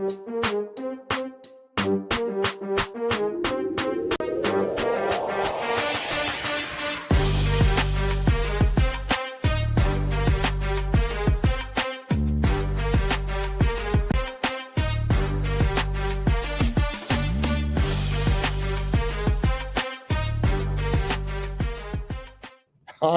All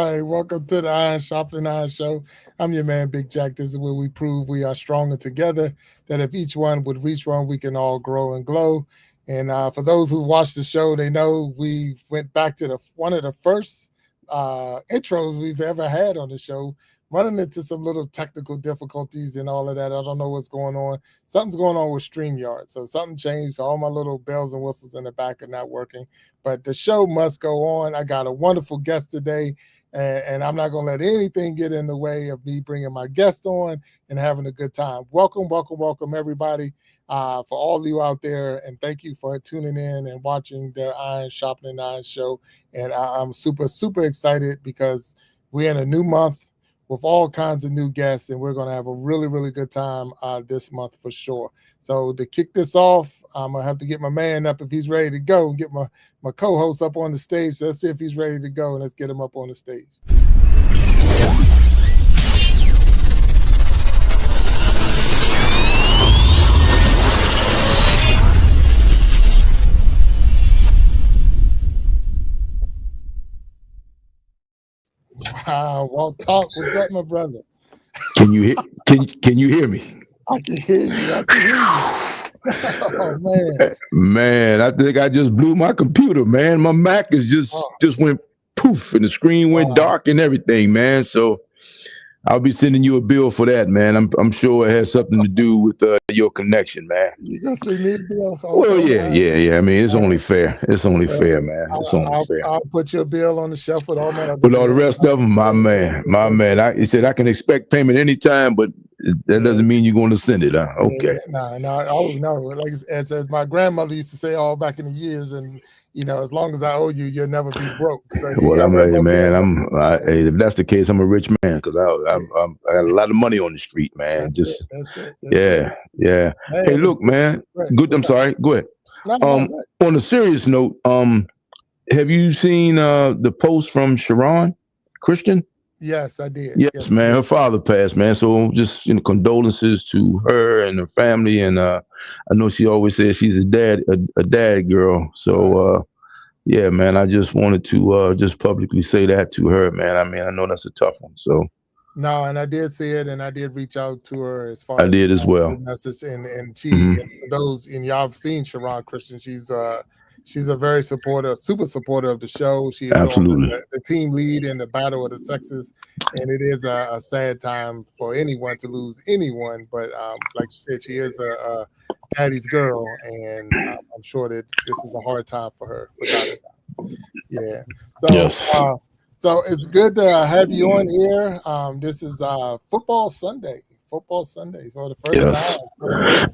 right, welcome to the Iron Sharpening Iron Show. I'm your man, Big Jack. This is where we prove we are stronger together, that if each one would reach one, we can all grow and glow. And for those who watched the show, they know we went back to one of the first intros we've ever had on the show, running into some little technical difficulties and all of that. I don't know what's going on. Something's going on with StreamYard. So something changed. So all my little bells and whistles in the back are not working. But the show must go on. I got a wonderful guest today. And I'm not going to let anything get in the way of me bringing my guest on and having a good time. Welcome, welcome, welcome, everybody, for all of you out there. And thank you for tuning in and watching the Iron Sharpening Iron Show. And I'm super, super excited because we're in a new month with all kinds of new guests, and we're going to have a really, really good time this month for sure. So to kick this off, I'm going to have to get my man up if he's ready to go, and get my co-host up on the stage. So let's see if he's ready to go, and let's get him up on the stage. Wow, Walt Talks, what's up, my brother? Can you hear me? I can hear you. I can hear you. Oh man, I think I just blew my computer, man. My Mac is just went poof, and the screen went dark and everything, man. So I'll be sending you a bill for that, man. I'm sure it has something to do with your connection, man. You gonna send me a bill? Well, yeah. I mean, it's only fair. It's only fair, man. It's only fair. I'll put your bill on the shelf with all my other with all the rest of them, my man. He said I can expect payment anytime, but that doesn't mean you're going to send it. Huh? Okay. No. Oh no. Like as my grandmother used to say all back in the years, and as long as I owe you, you'll never be broke. So well, I'm ready, man. If that's the case, I'm a rich man because I got a lot of money on the street, man. That's it. Yeah. Hey, look, man. Good. I'm sorry. Go ahead. On a serious note, have you seen the post from Sharon Christian? Yes, I did. Yes, man. Her father passed, man. So just condolences to her and her family. And I know she always says she's a dad girl. So yeah, man. I just wanted to just publicly say that to her, man. I mean, I know that's a tough one. So. No, and I did see it, and I did reach out to her as far I did as well. Message, and she, and for those, and y'all have seen Sharon Christian. She's a very super supporter of the show. She is absolutely the team lead in the Battle of the Sexes, and it is a sad time for anyone to lose anyone. But like you said, she is a daddy's girl, and I'm sure that this is a hard time for her. Without a doubt. Yeah. So. Yes. So it's good to have you on here. This is Football Sunday. For the first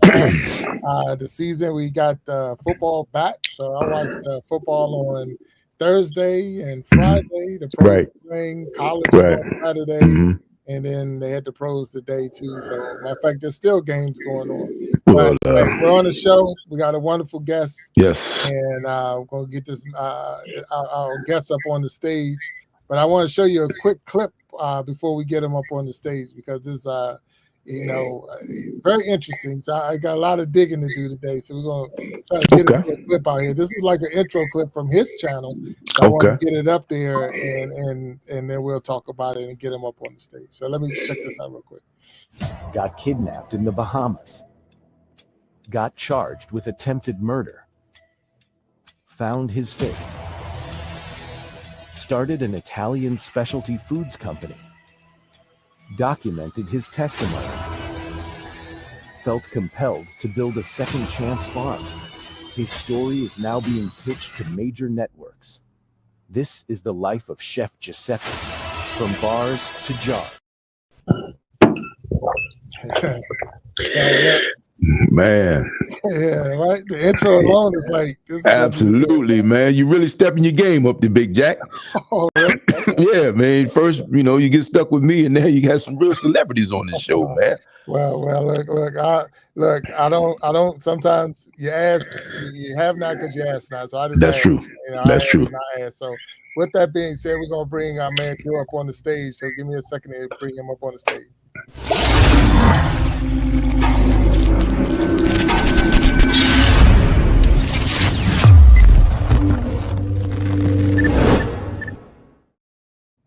time the season, we got football back. So I watched football on Thursday and Friday. The pros playing, college on Saturday, and then they had the pros today too. So matter of fact, there's still games going on. But we're on the show. We got a wonderful guest. Yes. And we're gonna get this our guest up on the stage. But I want to show you a quick clip before we get him up on the stage because this, very interesting. So I got a lot of digging to do today. So we're going to try to get a clip out here. This is like an intro clip from his channel. So I want to get it up there and then we'll talk about it and get him up on the stage. So let me check this out real quick. Got kidnapped in the Bahamas. Got charged with attempted murder. Found his faith. Started an Italian specialty foods company. Documented his testimony. Felt compelled to build a second chance farm. His story is now being pitched to major networks. This is the life of Chef Giuseppe, from bars to jar. Man, Yeah, right. The intro alone is like this is gonna be good. absolutely, man. You really stepping your game up, the Big Jack. Oh, really? Yeah, man. First, you get stuck with me, and now you got some real celebrities on this show, man. Well, I don't. Sometimes you ask, you have not because you ask not. So I just That's ask, true. I That's ask true. and I ask. So with that being said, we're gonna bring our man Joe up on the stage. So give me a second to bring him up on the stage.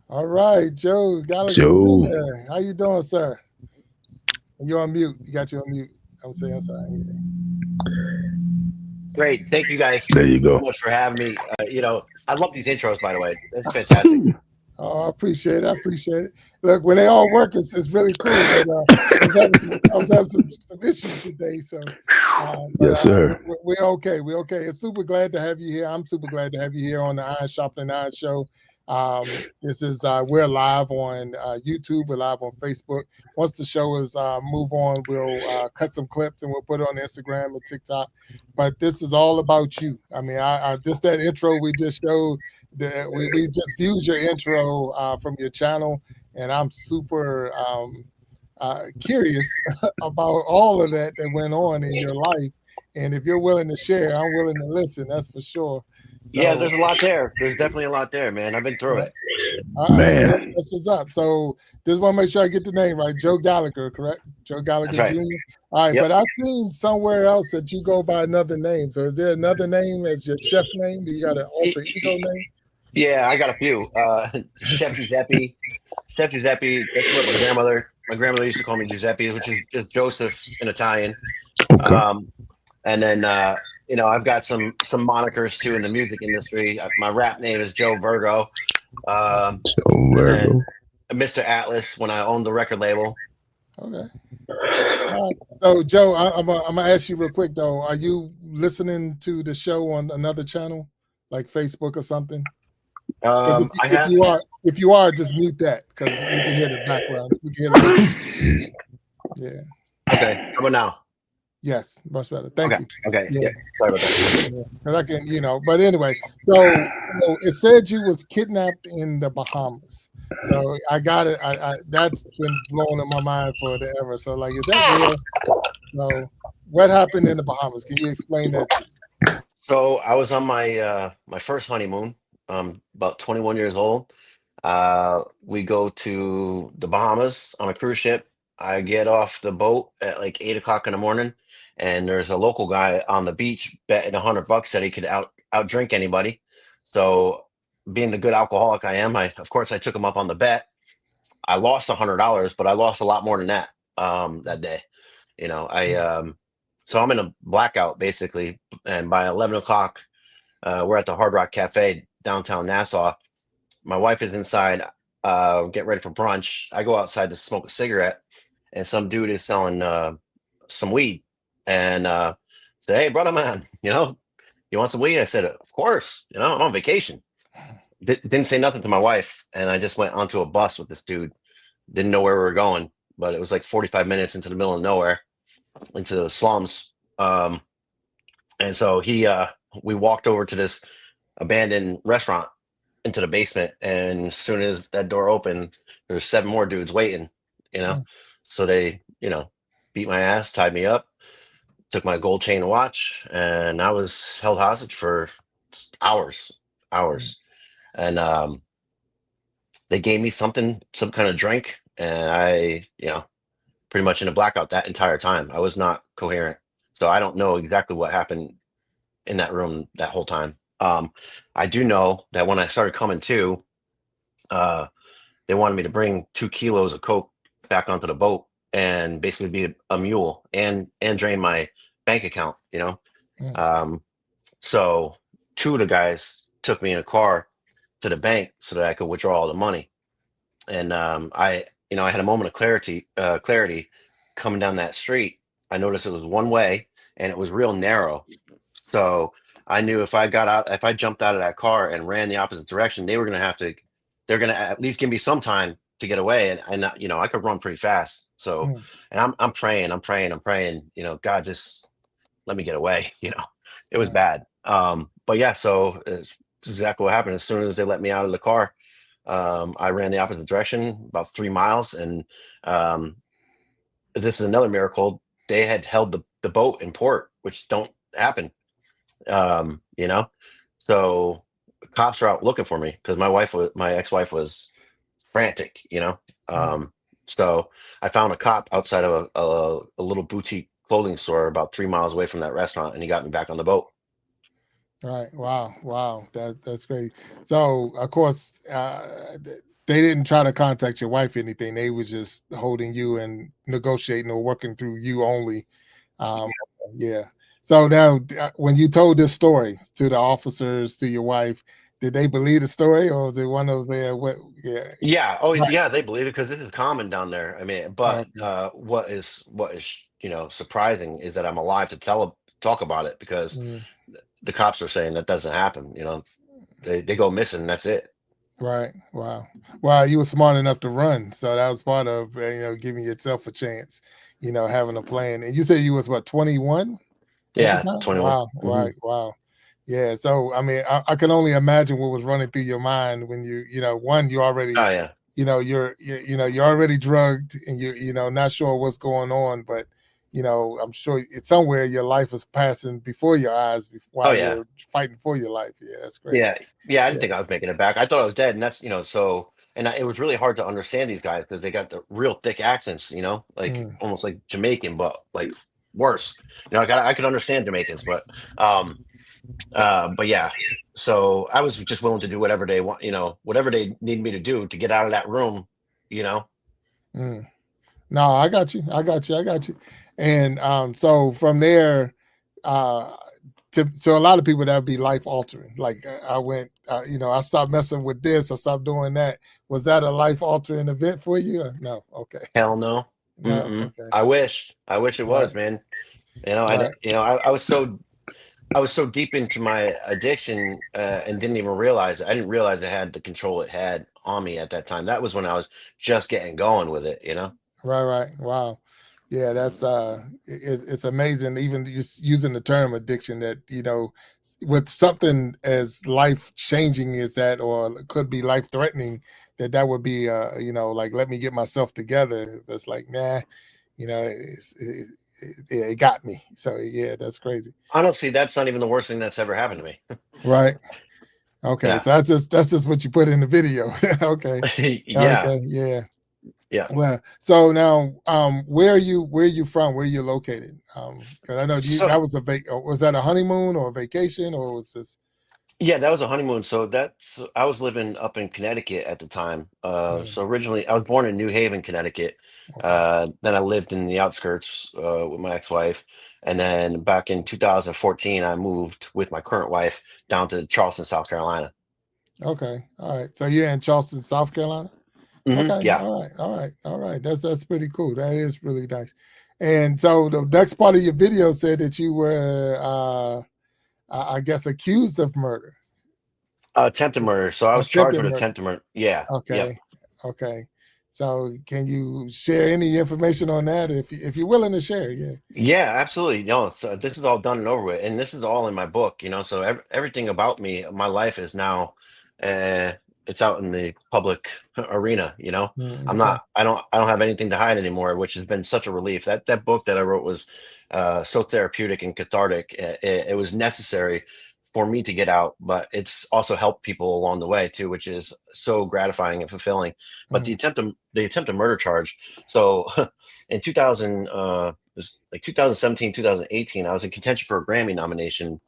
All right, Joe Gallagher Joe. Jr. How you doing, sir? You're on mute. You got you on mute. I'm saying, I'm sorry. Yeah. Great. Thank you guys There you so go. much for having me. I love these intros, by the way. That's fantastic. Oh, I appreciate it. I appreciate it. Look, when they all work, it's really cool. But I was having some issues today, so Yes, sir. we're okay. We're okay. It's super glad to have you here. I'm super glad to have you here on the Iron Sharpening Iron Show. This is we're live on YouTube. We're live on Facebook. Once the show is move on, we'll cut some clips and we'll put it on Instagram and TikTok. But this is all about you. I mean, I just that intro we just showed. We just viewed your intro from your channel, and I'm super curious about all of that went on in your life. And if you're willing to share, I'm willing to listen. That's for sure. So, Yeah, there's a lot there. There's definitely a lot there, man. I've been through it. all right, Man. well, that's what's up. So just want to make sure I get the name right. Joe Gallagher, correct? Joe Gallagher That's right. Jr. All right, Yep. but I've seen somewhere else that you go by another name. So is there another name as your chef name? Do you got an alter ego name? Yeah, I got a few. Chef Giuseppe. Chef Giuseppe. That's what my grandmother used to call me Giuseppe, which is just Joseph in Italian. Okay. And then I've got some monikers too in the music industry. My rap name is Joe Virgo. So And Virgo. then Mr. Atlas when I owned the record label. Okay. So Joe, I'm gonna ask you real quick though. Are you listening to the show on another channel, like Facebook or something? Because if you are, just mute that because we can hear the background. We can hear yeah. Okay. How about now? Yes, much better. Thank you. Okay. Yeah. Yeah. Sorry about that. Because I can, but anyway, so it said you was kidnapped in the Bahamas. So I got it. I that's been blowing in my mind for forever. So like, is that real? So what happened in the Bahamas? Can you explain that? So I was on my my first honeymoon, about 21 years old. We go to the Bahamas on a cruise ship. I get off the boat at like 8 o'clock in the morning, and there's a local guy on the beach betting $100 that he could outdrink anybody. So, being the good alcoholic I am, of course I took him up on the bet. I lost $100, but I lost a lot more than that that day. So I'm in a blackout basically, and by 11 o'clock, we're at the Hard Rock Cafe downtown Nassau. My wife is inside, get ready for brunch. I go outside to smoke a cigarette, and some dude is selling some weed, and said, "Hey, brother, man, you want some weed?" I said, "Of course. I'm on vacation." Didn't say nothing to my wife, and I just went onto a bus with this dude. Didn't know where we were going, but it was like 45 minutes into the middle of nowhere, into the slums. And so we walked over to this abandoned restaurant into the basement, and as soon as that door opened, there's 7 more dudes waiting, so they, beat my ass, tied me up, took my gold chain and watch, and I was held hostage for hours. And they gave me some kind of drink, and I, pretty much in a blackout that entire time. I was not coherent, so I don't know exactly what happened in that room that whole time. I do know that when I started coming to, they wanted me to bring 2 kilos of coke back onto the boat and basically be a mule and drain my bank account. So 2 of the guys took me in a car to the bank so that I could withdraw all the money. And I had a moment of clarity coming down that street. I noticed it was one way and it was real narrow. So I knew if I jumped out of that car and ran the opposite direction, they're going to at least give me some time to get away, and you know, I could run pretty fast. So, Mm. and I'm praying, you know, God, just let me get away. You know, it was Right. bad. But yeah, so it's exactly what happened. As soon as they let me out of the car, I ran the opposite direction about 3 miles, and um, this is another miracle. They had held the boat in port, which don't happen. You know, so cops are out looking for me because my ex-wife was frantic, you know. Mm. So I found a cop outside of a little boutique clothing store about 3 miles away from that restaurant, and he got me back on the boat. Right. Wow. Wow. That's great. So, of course, they didn't try to contact your wife or anything. They were just holding you and negotiating or working through you only. Um, yeah. So now, when you told this story to the officers, to your wife, did they believe the story, or was it one of those there? What? Yeah. Yeah. Oh, Right. yeah. They believe it because this is common down there. I mean, Oh, but okay. what is you know, surprising is that I'm alive to talk about it, because Mm. the cops are saying that doesn't happen. You know, they go missing. And that's it. Right. Wow. Well, you were smart enough to run, so that was part of giving yourself a chance. Having a plan. And you said you was what, 21 at the Yeah. time? 21. Wow. Right. Wow. Yeah. So I mean, I can only imagine what was running through your mind when one, you already, Oh yeah. you're already drugged, and not sure what's going on, but I'm sure it's somewhere your life is passing before your eyes Oh while yeah. you're fighting for your life. Yeah, that's great. Yeah, yeah, I didn't Yeah. think I was making it back. I thought I was dead, and that's, you know, so, and it was really hard to understand these guys because they got the real thick accents, you know, like Mm. almost like Jamaican, but like worse. You know, I could understand Jamaicans, but yeah. So I was just willing to do whatever they want, you know, whatever they need me to do to get out of that room, you know. Mm. No, I got you. I got you. I got you. And so from there, uh, to a lot of people that would be life altering. Like I went, I stopped messing with this. I stopped doing that. Was that a life altering event for you? Or no. Okay. Hell no. No. Mm-mm. Okay. I wish it Right. was, man. You know, Right. I was so deep into my addiction, and didn't even realize it. I didn't realize it had the control it had on me at that time. That was when I was just getting going with it, you know? Right. Right. Wow. Yeah, that's it's amazing. Even just using the term addiction, that with something as life changing as that, or it could be life threatening, that would be like, let me get myself together. It's like, nah, it got me. So yeah, that's crazy. Honestly, that's not even the worst thing that's ever happened to me. Right. Okay. Yeah. So that's just what you put in the video. Okay. Yeah. Okay. Yeah. Yeah. Well, so now, where are you from? Where are you located? Because I know So that was was that a honeymoon or a vacation, or was this? yeah, that was a honeymoon. So I was living up in Connecticut at the time. Mm, So originally I was born in New Haven, Connecticut. okay, Then I lived in the outskirts, with my ex-wife. And then back in 2014, I moved with my current wife down to Charleston, South Carolina. okay, all right. So you're in Charleston, South Carolina. Okay, Yeah. all right, all right, all right. That's pretty cool. That is really nice. And so the next part of your video said that you were, I guess, accused of murder, Attempted murder. So I was charged attempted with murder. attempted murder. Yeah. Yep. Okay. Okay. So can you share any information on that if you're willing to share? Yeah. Yeah, absolutely. No, so this is all done and over with, and this is all in my book. You know, so everything about me, my life is now, uh, it's out in the public arena. You know, Mm, I'm okay. not, I don't have anything to hide anymore, which has been such a relief. That book that I wrote was, so therapeutic and cathartic. It was necessary for me to get out, but it's also helped people along the way too, which is so gratifying and fulfilling. But Mm, the attempted murder charge. So in 2000. It was like 2017, 2018. I was in contention for a Grammy nomination,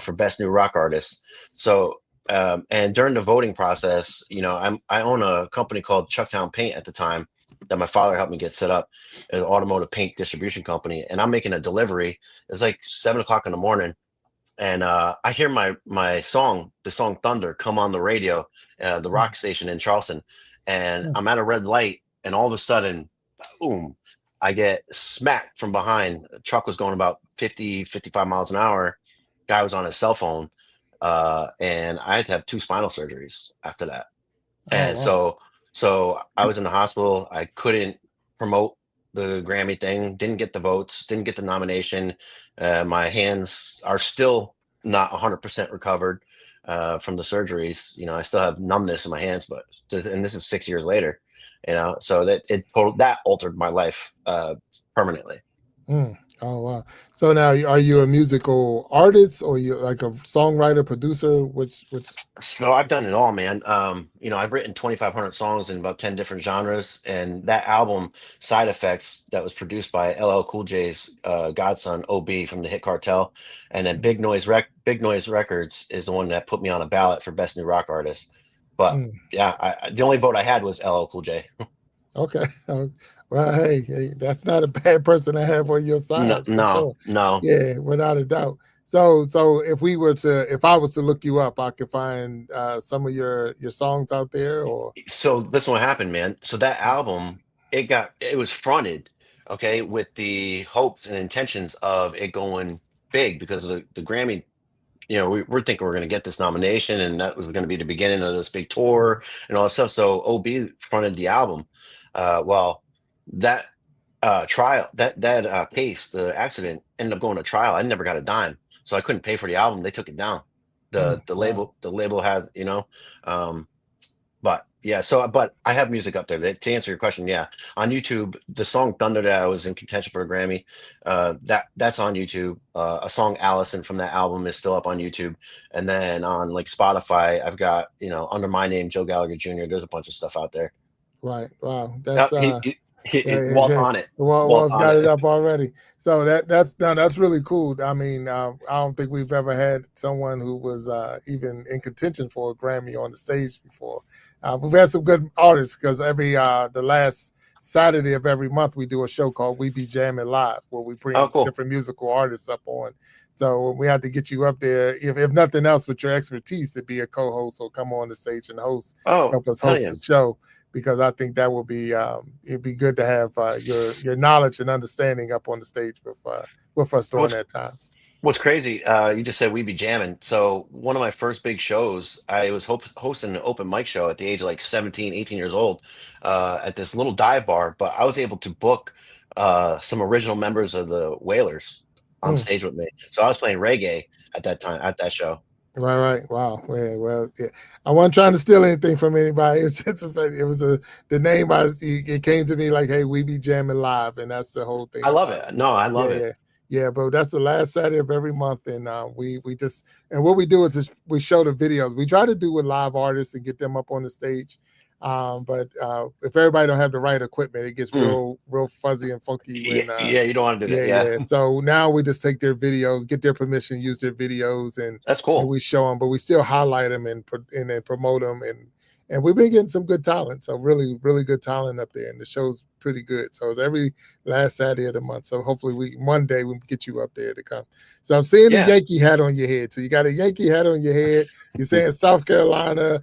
for Best New Rock Artist. So, and during the voting process, you know, I own a company called Chucktown Paint at the time that my father helped me get set up, an automotive paint distribution company. And I'm making a delivery. It was like 7 o'clock in the morning, and I hear the song Thunder, come on the radio, the mm, rock station in Charleston, and mm. I'm at a red light, and all of a sudden, boom, I get smacked from behind. A truck was going about 50, 55 miles an hour. Guy was on his cell phone, and I had to have two spinal surgeries after that. Oh And wow. so So I was in the hospital. I couldn't promote the Grammy thing, didn't get the votes, didn't get the nomination. My hands are still not 100% recovered from the surgeries. You know, I still have numbness in my hands, and this is 6 years later, you know, so that altered my life permanently. Oh wow! So now, are you a musical artist, or you like a songwriter, producer? Which? So I've done it all, man. You know, I've written 2,500 songs in about 10 different genres, and that album, Side Effects, that was produced by LL Cool J's godson, OB, from the Hit Cartel, and then Big Noise Records is the one that put me on a ballot for Best New Rock Artist. But yeah, the only vote I had was LL Cool J. Okay. Well, hey, that's not a bad person to have on your side, for sure. No. Yeah, without a doubt. So if I was to look you up, I could find some of your songs out there, or So this one happened, man. So that album, it was fronted, okay, with the hopes and intentions of it going big because of the Grammy. You know, we're thinking we're going to get this nomination, and that was going to be the beginning of this big tour and all that stuff. So OB fronted the album. Well, that trial, that case, the accident ended up going to trial. I never got a dime, so I couldn't pay for the album. They took it down. The wow. label had, you know, but yeah. But I have music up there. To answer your question, yeah, on YouTube, the song Thunder that I was in contention for a Grammy, that's on YouTube. A song Allison from that album is still up on YouTube, and then on like Spotify, I've got, you know, under my name, Joe Gallagher Jr. There's a bunch of stuff out there. Right. Wow. Yep, That's Walt's on it. Walt's Walt's on got it it. up already. So that's really cool. I mean, I don't think we've ever had someone who was even in contention for a Grammy on the stage before. We've had some good artists, because the last Saturday of every month we do a show called We Be Jamming Live, where we Oh, bring cool. different musical artists up on. So we had to get you up there, if nothing else, with your expertise, to be a co-host or come on the stage and help us Hell host yeah. the show. Because I think that will be it'd be good to have your knowledge and understanding up on the stage with us during that time. What's crazy, you just said we be jamming. So one of my first big shows, I was hosting an open mic show at the age of like 17, 18 years old, at this little dive bar. But I was able to book some original members of the Wailers on stage with me. So I was playing reggae at that time, at that show. Right. Wow. Well, yeah. I wasn't trying to steal anything from anybody. It was the name. It came to me like, hey, we be jamming live, and that's the whole thing. I love it. No, I love it. Yeah, but that's the last Saturday of every month, and we just, and what we do is just, we show the videos. We try to do with live artists and get them up on the stage. But if everybody don't have the right equipment, it gets real fuzzy and funky. When you don't want to do that. Yeah. So now we just take their videos, get their permission, use their videos, and that's cool. And we show them, but we still highlight them and then promote them, and we've been getting some good talent. So really, really good talent up there, and the show's pretty good. So it's every last Saturday of the month. So hopefully one day we can get you up there to come. So I'm seeing the Yankee hat on your head. So you got a Yankee hat on your head. You're saying South Carolina,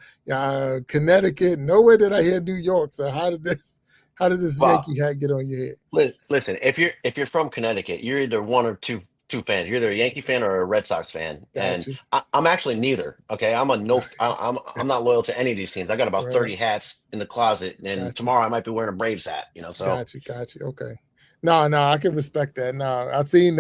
Connecticut. Nowhere did I hear New York. So how did this Yankee hat get on your head? Listen, if you're from Connecticut, you're either one or two fans. You're either a Yankee fan or a Red Sox fan. And I'm actually neither. Okay, I'm I'm not loyal to any of these teams. I got about 30 hats in the closet, and tomorrow I might be wearing a Braves hat. You know, so got you. Okay, no, I can respect that. No, I've seen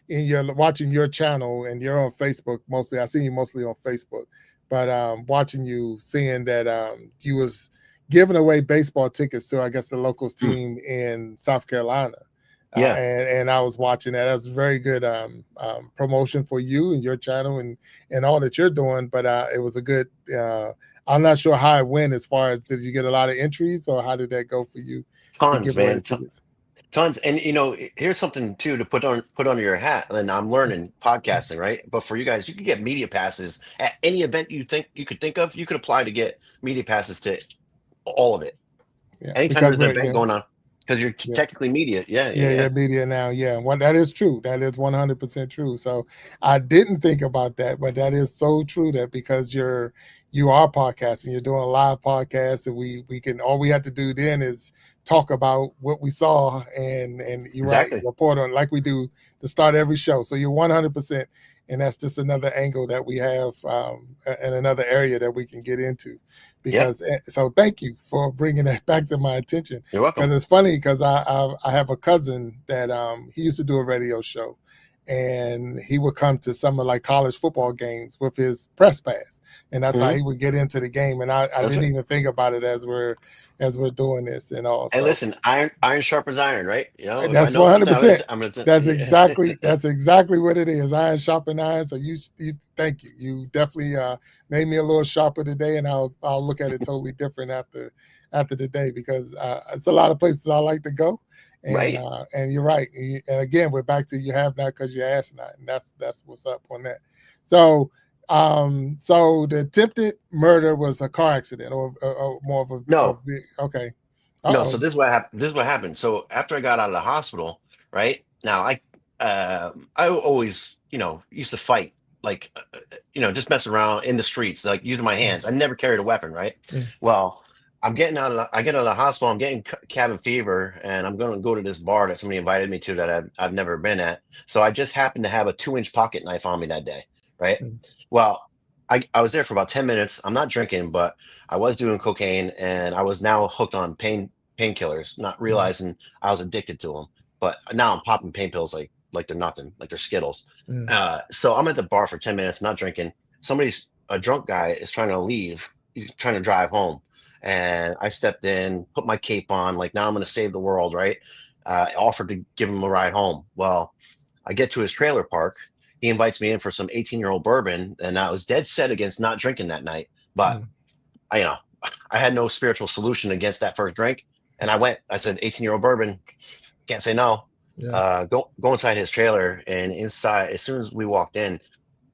in your watching your channel, and you're on Facebook mostly. I've seen you mostly on Facebook, but watching you, seeing that you was giving away baseball tickets to, I guess, the locals team in South Carolina. And I was watching that. That was very good promotion for you and your channel and all that you're doing. But it was a good. I'm not sure how it went. As far as, did you get a lot of entries, or how did that go for you? Tons, man. Tons. And you know, here's something too to put on your hat. And I'm learning podcasting, right? But for you guys, you can get media passes at any event you could think of. You could apply to get media passes to all of it. Anytime there's an event going on. Because you're technically media. Yeah, media now. Yeah, well, that is true. That is 100% true. So I didn't think about that, but that is so true, that because you are podcasting, you're doing a live podcast, and we can, all we have to do then is talk about what we saw and report on, like we do to start every show. So you're 100%. And that's just another angle that we have, and another area that we can get into, because so thank you for bringing that back to my attention. You're welcome. Because it's funny because I have a cousin that he used to do a radio show, and he would come to some of like college football games with his press pass, and that's how he would get into the game. And I didn't even think about it as we're doing this and all. Hey, so, listen, iron sharpens iron, right? You know, that's 100%. That's exactly what it is. Iron sharpening iron. So you thank you. You definitely made me a little sharper today, and I'll look at it totally different after today, because it's a lot of places I like to go. And, right. And you're right. And again, we're back to you have not because you asked not, and that's what's up on that. So, so the attempted murder was a car accident, or more of a no. Okay. No, so this is what happened. This is what happened. So after I got out of the hospital, right now, I always, used to fight, like, just messing around in the streets, like using my hands. I never carried a weapon, right? Well, I get out of the hospital. I'm getting cabin fever, and I'm going to go to this bar that somebody invited me to that I've never been at. So I just happened to have a 2-inch pocket knife on me that day, right? Well, I was there for about 10 minutes. I'm not drinking, but I was doing cocaine, and I was now hooked on painkillers, not realizing I was addicted to them. But now I'm popping pain pills like they're nothing, like they're Skittles. So I'm at the bar for 10 minutes, not drinking. A drunk guy is trying to leave. He's trying to drive home. And I stepped in, put my cape on, like, now I'm going to save the world, right? I offered to give him a ride home. Well, I get to his trailer park. He invites me in for some 18-year-old bourbon, and I was dead set against not drinking that night. But I had no spiritual solution against that first drink. And I went. I said, 18-year-old bourbon, can't say no. Go inside his trailer, and inside, as soon as we walked in,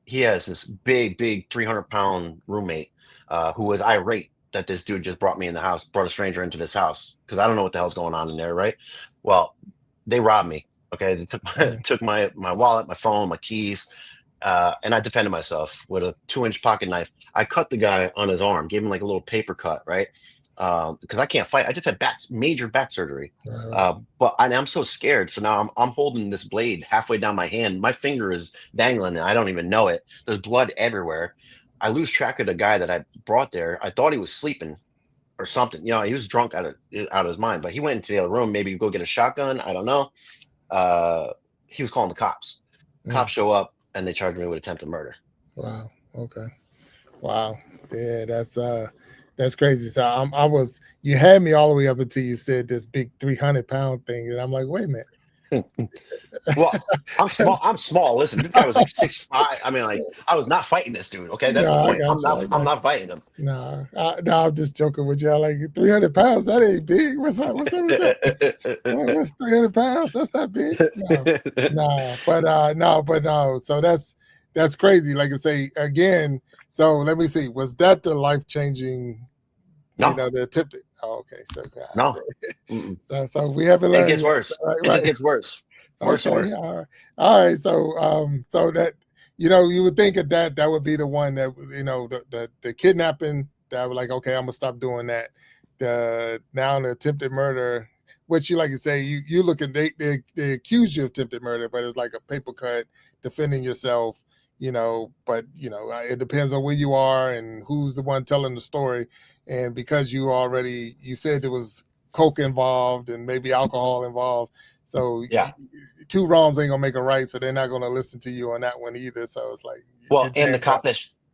he has this big 300-pound roommate who was irate that this dude just brought a stranger into this house, because I don't know what the hell's going on in there, right? Well, they robbed me. Okay, they took my wallet, my phone, my keys, and I defended myself with a 2-inch pocket knife. I cut the guy on his arm, gave him like a little paper cut, right? Because I can't fight. I just had major back surgery. But I'm so scared. So now I'm holding this blade halfway down my hand. My finger is dangling, and I don't even know it. There's blood everywhere. I lose track of the guy that I brought there. I thought he was sleeping or something. He was drunk out of his mind. But he went into the other room, maybe go get a shotgun. I don't know. He was calling the cops. Cops show up, and they charged me with attempted murder. Wow. Okay. Wow. Yeah, that's crazy. So you had me all the way up until you said this big 300-pound thing, and I'm like, wait a minute. Well, I'm small. Listen, this guy was like 6'5". I mean, like, I was not fighting this dude. Okay, that's the point. I'm not fighting him. No, I'm just joking with you. I like 300 pounds. That ain't big. What's up with that? What's 300 pounds? That's not big. No. So that's crazy. Like I say again. So let me see. Was that the life-changing? No. The attempted. Oh, okay. So no. So we haven't learned. It gets worse. Right? It just gets worse. Worse and worse. All right. So that you would think that would be the one that the kidnapping that would, like, okay, I'm gonna stop doing that. The attempted murder, which you, like you say, you look at they accuse you of attempted murder, but it's like a paper cut, defending yourself. But it depends on where you are and who's the one telling the story. And because you said there was coke involved and maybe alcohol involved, so two wrongs ain't gonna make a right. So they're not gonna listen to you on that one either. So it's like, well, and the cop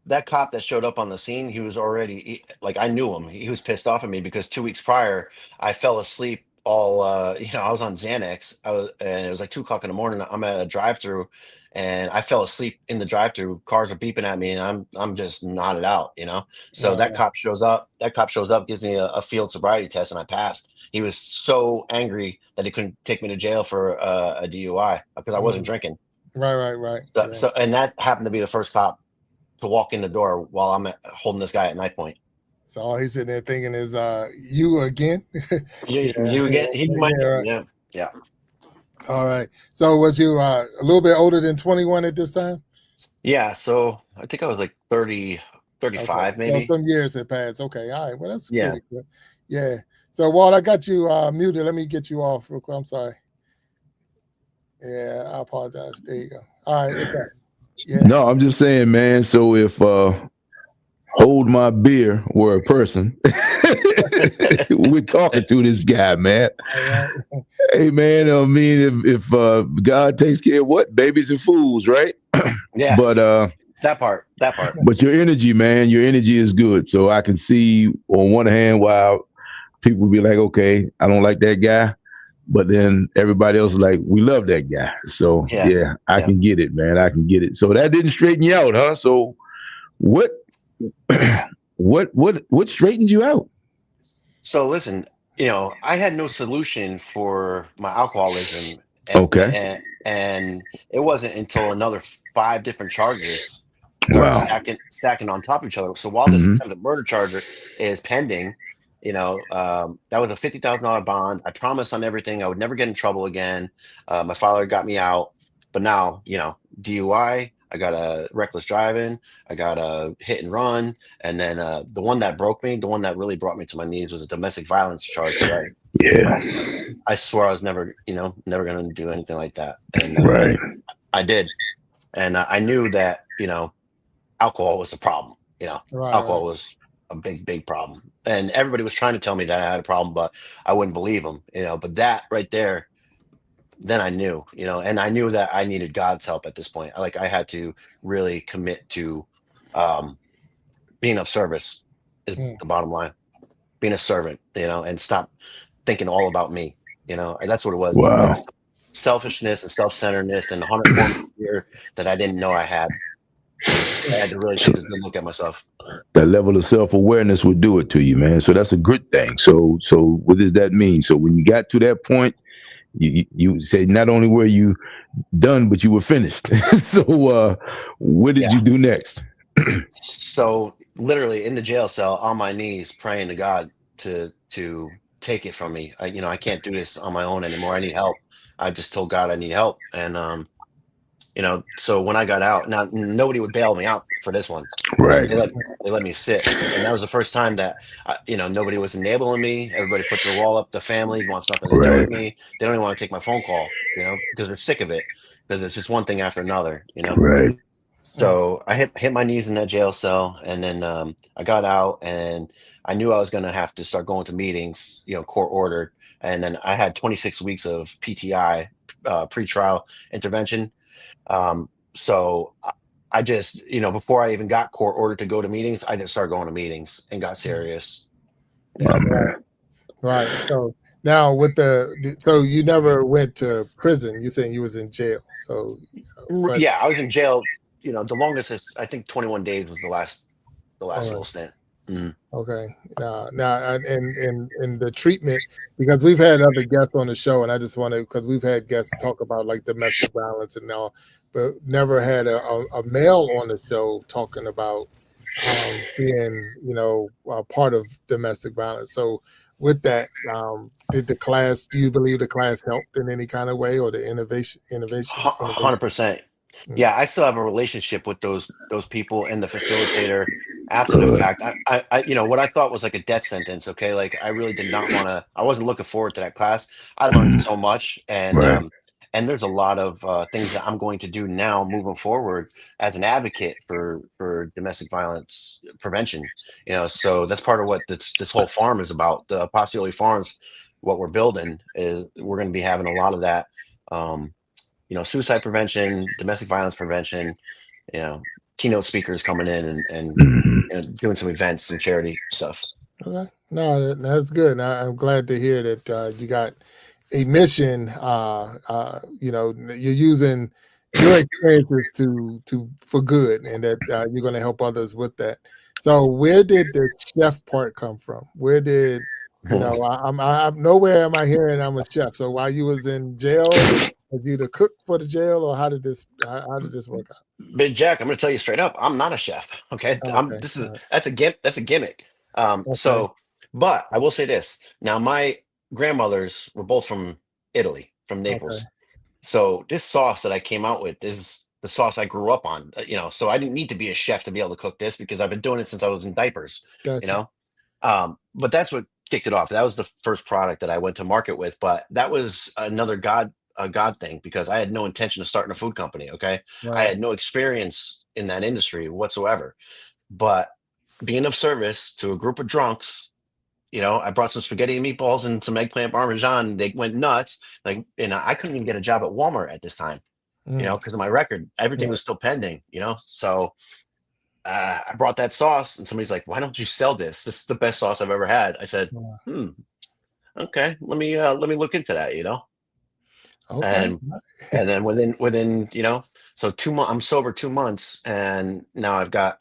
that cop that showed up on the scene, he was already I knew him. He was pissed off at me because 2 weeks prior I fell asleep. I was on Xanax. And it was like 2:00 in the morning. I'm at a drive-through, and I fell asleep in the drive-through. Cars are beeping at me, and I'm just nodded out. So that cop shows up. Gives me a field sobriety test, and I passed. He was so angry that he couldn't take me to jail for a DUI because I wasn't drinking. Right. So and that happened to be the first cop to walk in the door while I'm holding this guy at knife point. So all he's sitting there thinking is, you again? You again? Yeah. All right. So was you a little bit older than 21 at this time? Yeah. So I think I was like 30, 35 maybe. So some years had passed. Okay. All right. Well, that's good. Yeah. So Walt, I got you muted. Let me get you off real quick. I'm sorry. Yeah, I apologize. There you go. All right. What's up? Yeah. No, I'm just saying, man. So if hold my beer were a person. We're talking to this guy, man. All right. Hey, man. I mean, if God takes care of what babies and fools, right? But Yes, that part. That part. but your energy, man, your energy is good. So I can see on one hand why people be like, okay, I don't like that guy, but then everybody else is like, we love that guy. So Yeah. yeah, I Yeah. can get it, man. I can get it. So that didn't straighten you out, huh? So what what straightened you out? So listen, I had no solution for my alcoholism, Okay. and it wasn't until another five different charges started Wow. stacking on top of each other. So while this Hmm. attempted murder charge is pending, that was a $50,000 bond. I promised on everything I would never get in trouble again. My father got me out, but now DUI. I got a reckless driving. I got a hit and run. And then the one that broke me, the one that really brought me to my knees was a domestic violence charge that Yeah. I swore I was never going to do anything like that. And Right. I did. And I knew that, alcohol was the problem. Right. Alcohol was a big, big problem. And everybody was trying to tell me that I had a problem, but I wouldn't believe them, but that right there, then I knew, and I knew that I needed God's help at this point. Like I had to really commit to um, being of service is Mm. the bottom line. Being a servant, and stop thinking all about me. And that's what it was. Like Wow. selfishness and self-centeredness and 100 forms of fear that I didn't know I had. I had to really So take a good look at myself. that level of self awareness would do it to you, man. So that's a good thing. So what does that mean? So when you got to that point, you say not only were you done, but you were finished. So what did Yeah. you do next? So literally in the jail cell on my knees praying to God to take it from me. I can't do this on my own anymore. I need help. I just told God I need help. And so when I got out, now nobody would bail me out for this one. Right. They let me sit. And that was the first time that nobody was enabling me. Everybody put their wall up. The family wants nothing to do with Right. me. They don't even want to take my phone call, because they're sick of it. Because it's just one thing after another. Right. Mm. So I hit my knees in that jail cell, and then I got out, and I knew I was going to have to start going to meetings, court ordered, and then I had 26 weeks of PTI, pretrial intervention. So I just, before I even got court ordered to go to meetings, I just started going to meetings and got serious. My Yeah. Right. man. Right. So now with so you never went to prison. You're saying you was in jail. So, but Yeah, I was in jail. The longest is I think 21 days was the last all little right. stint. Mhm. Okay. Now, and the treatment, because we've had other guests on the show, and I just want to, because we've had guests talk about like domestic violence and all, but never had a male on the show talking about being, a part of domestic violence. So with that, do you believe the class helped in any kind of way, or the innovation? 100%. Mm. Yeah, I still have a relationship with those people and the facilitator after the Good. fact. What I thought was like a death sentence. Okay, like I really did not want to. I wasn't looking forward to that class. I learned Mhm. so much, and Right. there's a lot of things that I'm going to do now moving forward as an advocate for domestic violence prevention. So that's part of what this whole farm is about. The Apostolic Farms, what we're building is we're going to be having a lot of that. Um, suicide prevention, domestic violence prevention, you know, keynote speakers coming in and Mhm. doing some events and charity stuff. Okay. No, that's good. I'm glad to hear that you got a mission. You're using your experiences to for good, and that you're going to help others with that. So, where did the chef part come from? Where did I'm nowhere am I hearing I'm a chef. So, while you was in jail, was you the cook for the jail, or how did this work out? Big Jack, I'm going to tell you straight up, I'm not a chef. Okay, Okay. All right. that's a gimmick. Okay. But I will say this. Now, my grandmothers were both from Italy, from Okay. Naples. So this sauce that I came out with is the sauce I grew up on. So I didn't need to be a chef to be able to cook this because I've been doing it since I was in diapers. You Gotcha. know, but that's what kicked it off. That was the first product that I went to market with. But that was another a God thing because I had no intention of starting a food company. Okay, I Right. had no experience in that industry whatsoever. But being of service to a group of drunks. You know, I brought some spaghetti and meatballs and some eggplant parmesan. They went nuts. Like, and I couldn't even get a job at Walmart at this time, you know, because of my record. Everything was still pending, you know. So I brought that sauce, and somebody's like, "Why don't you sell this? This is the best sauce I've ever had." I said, okay, let me look into that, you know. Okay. And then within you know, so 2 months, I'm sober 2 months, and now I've got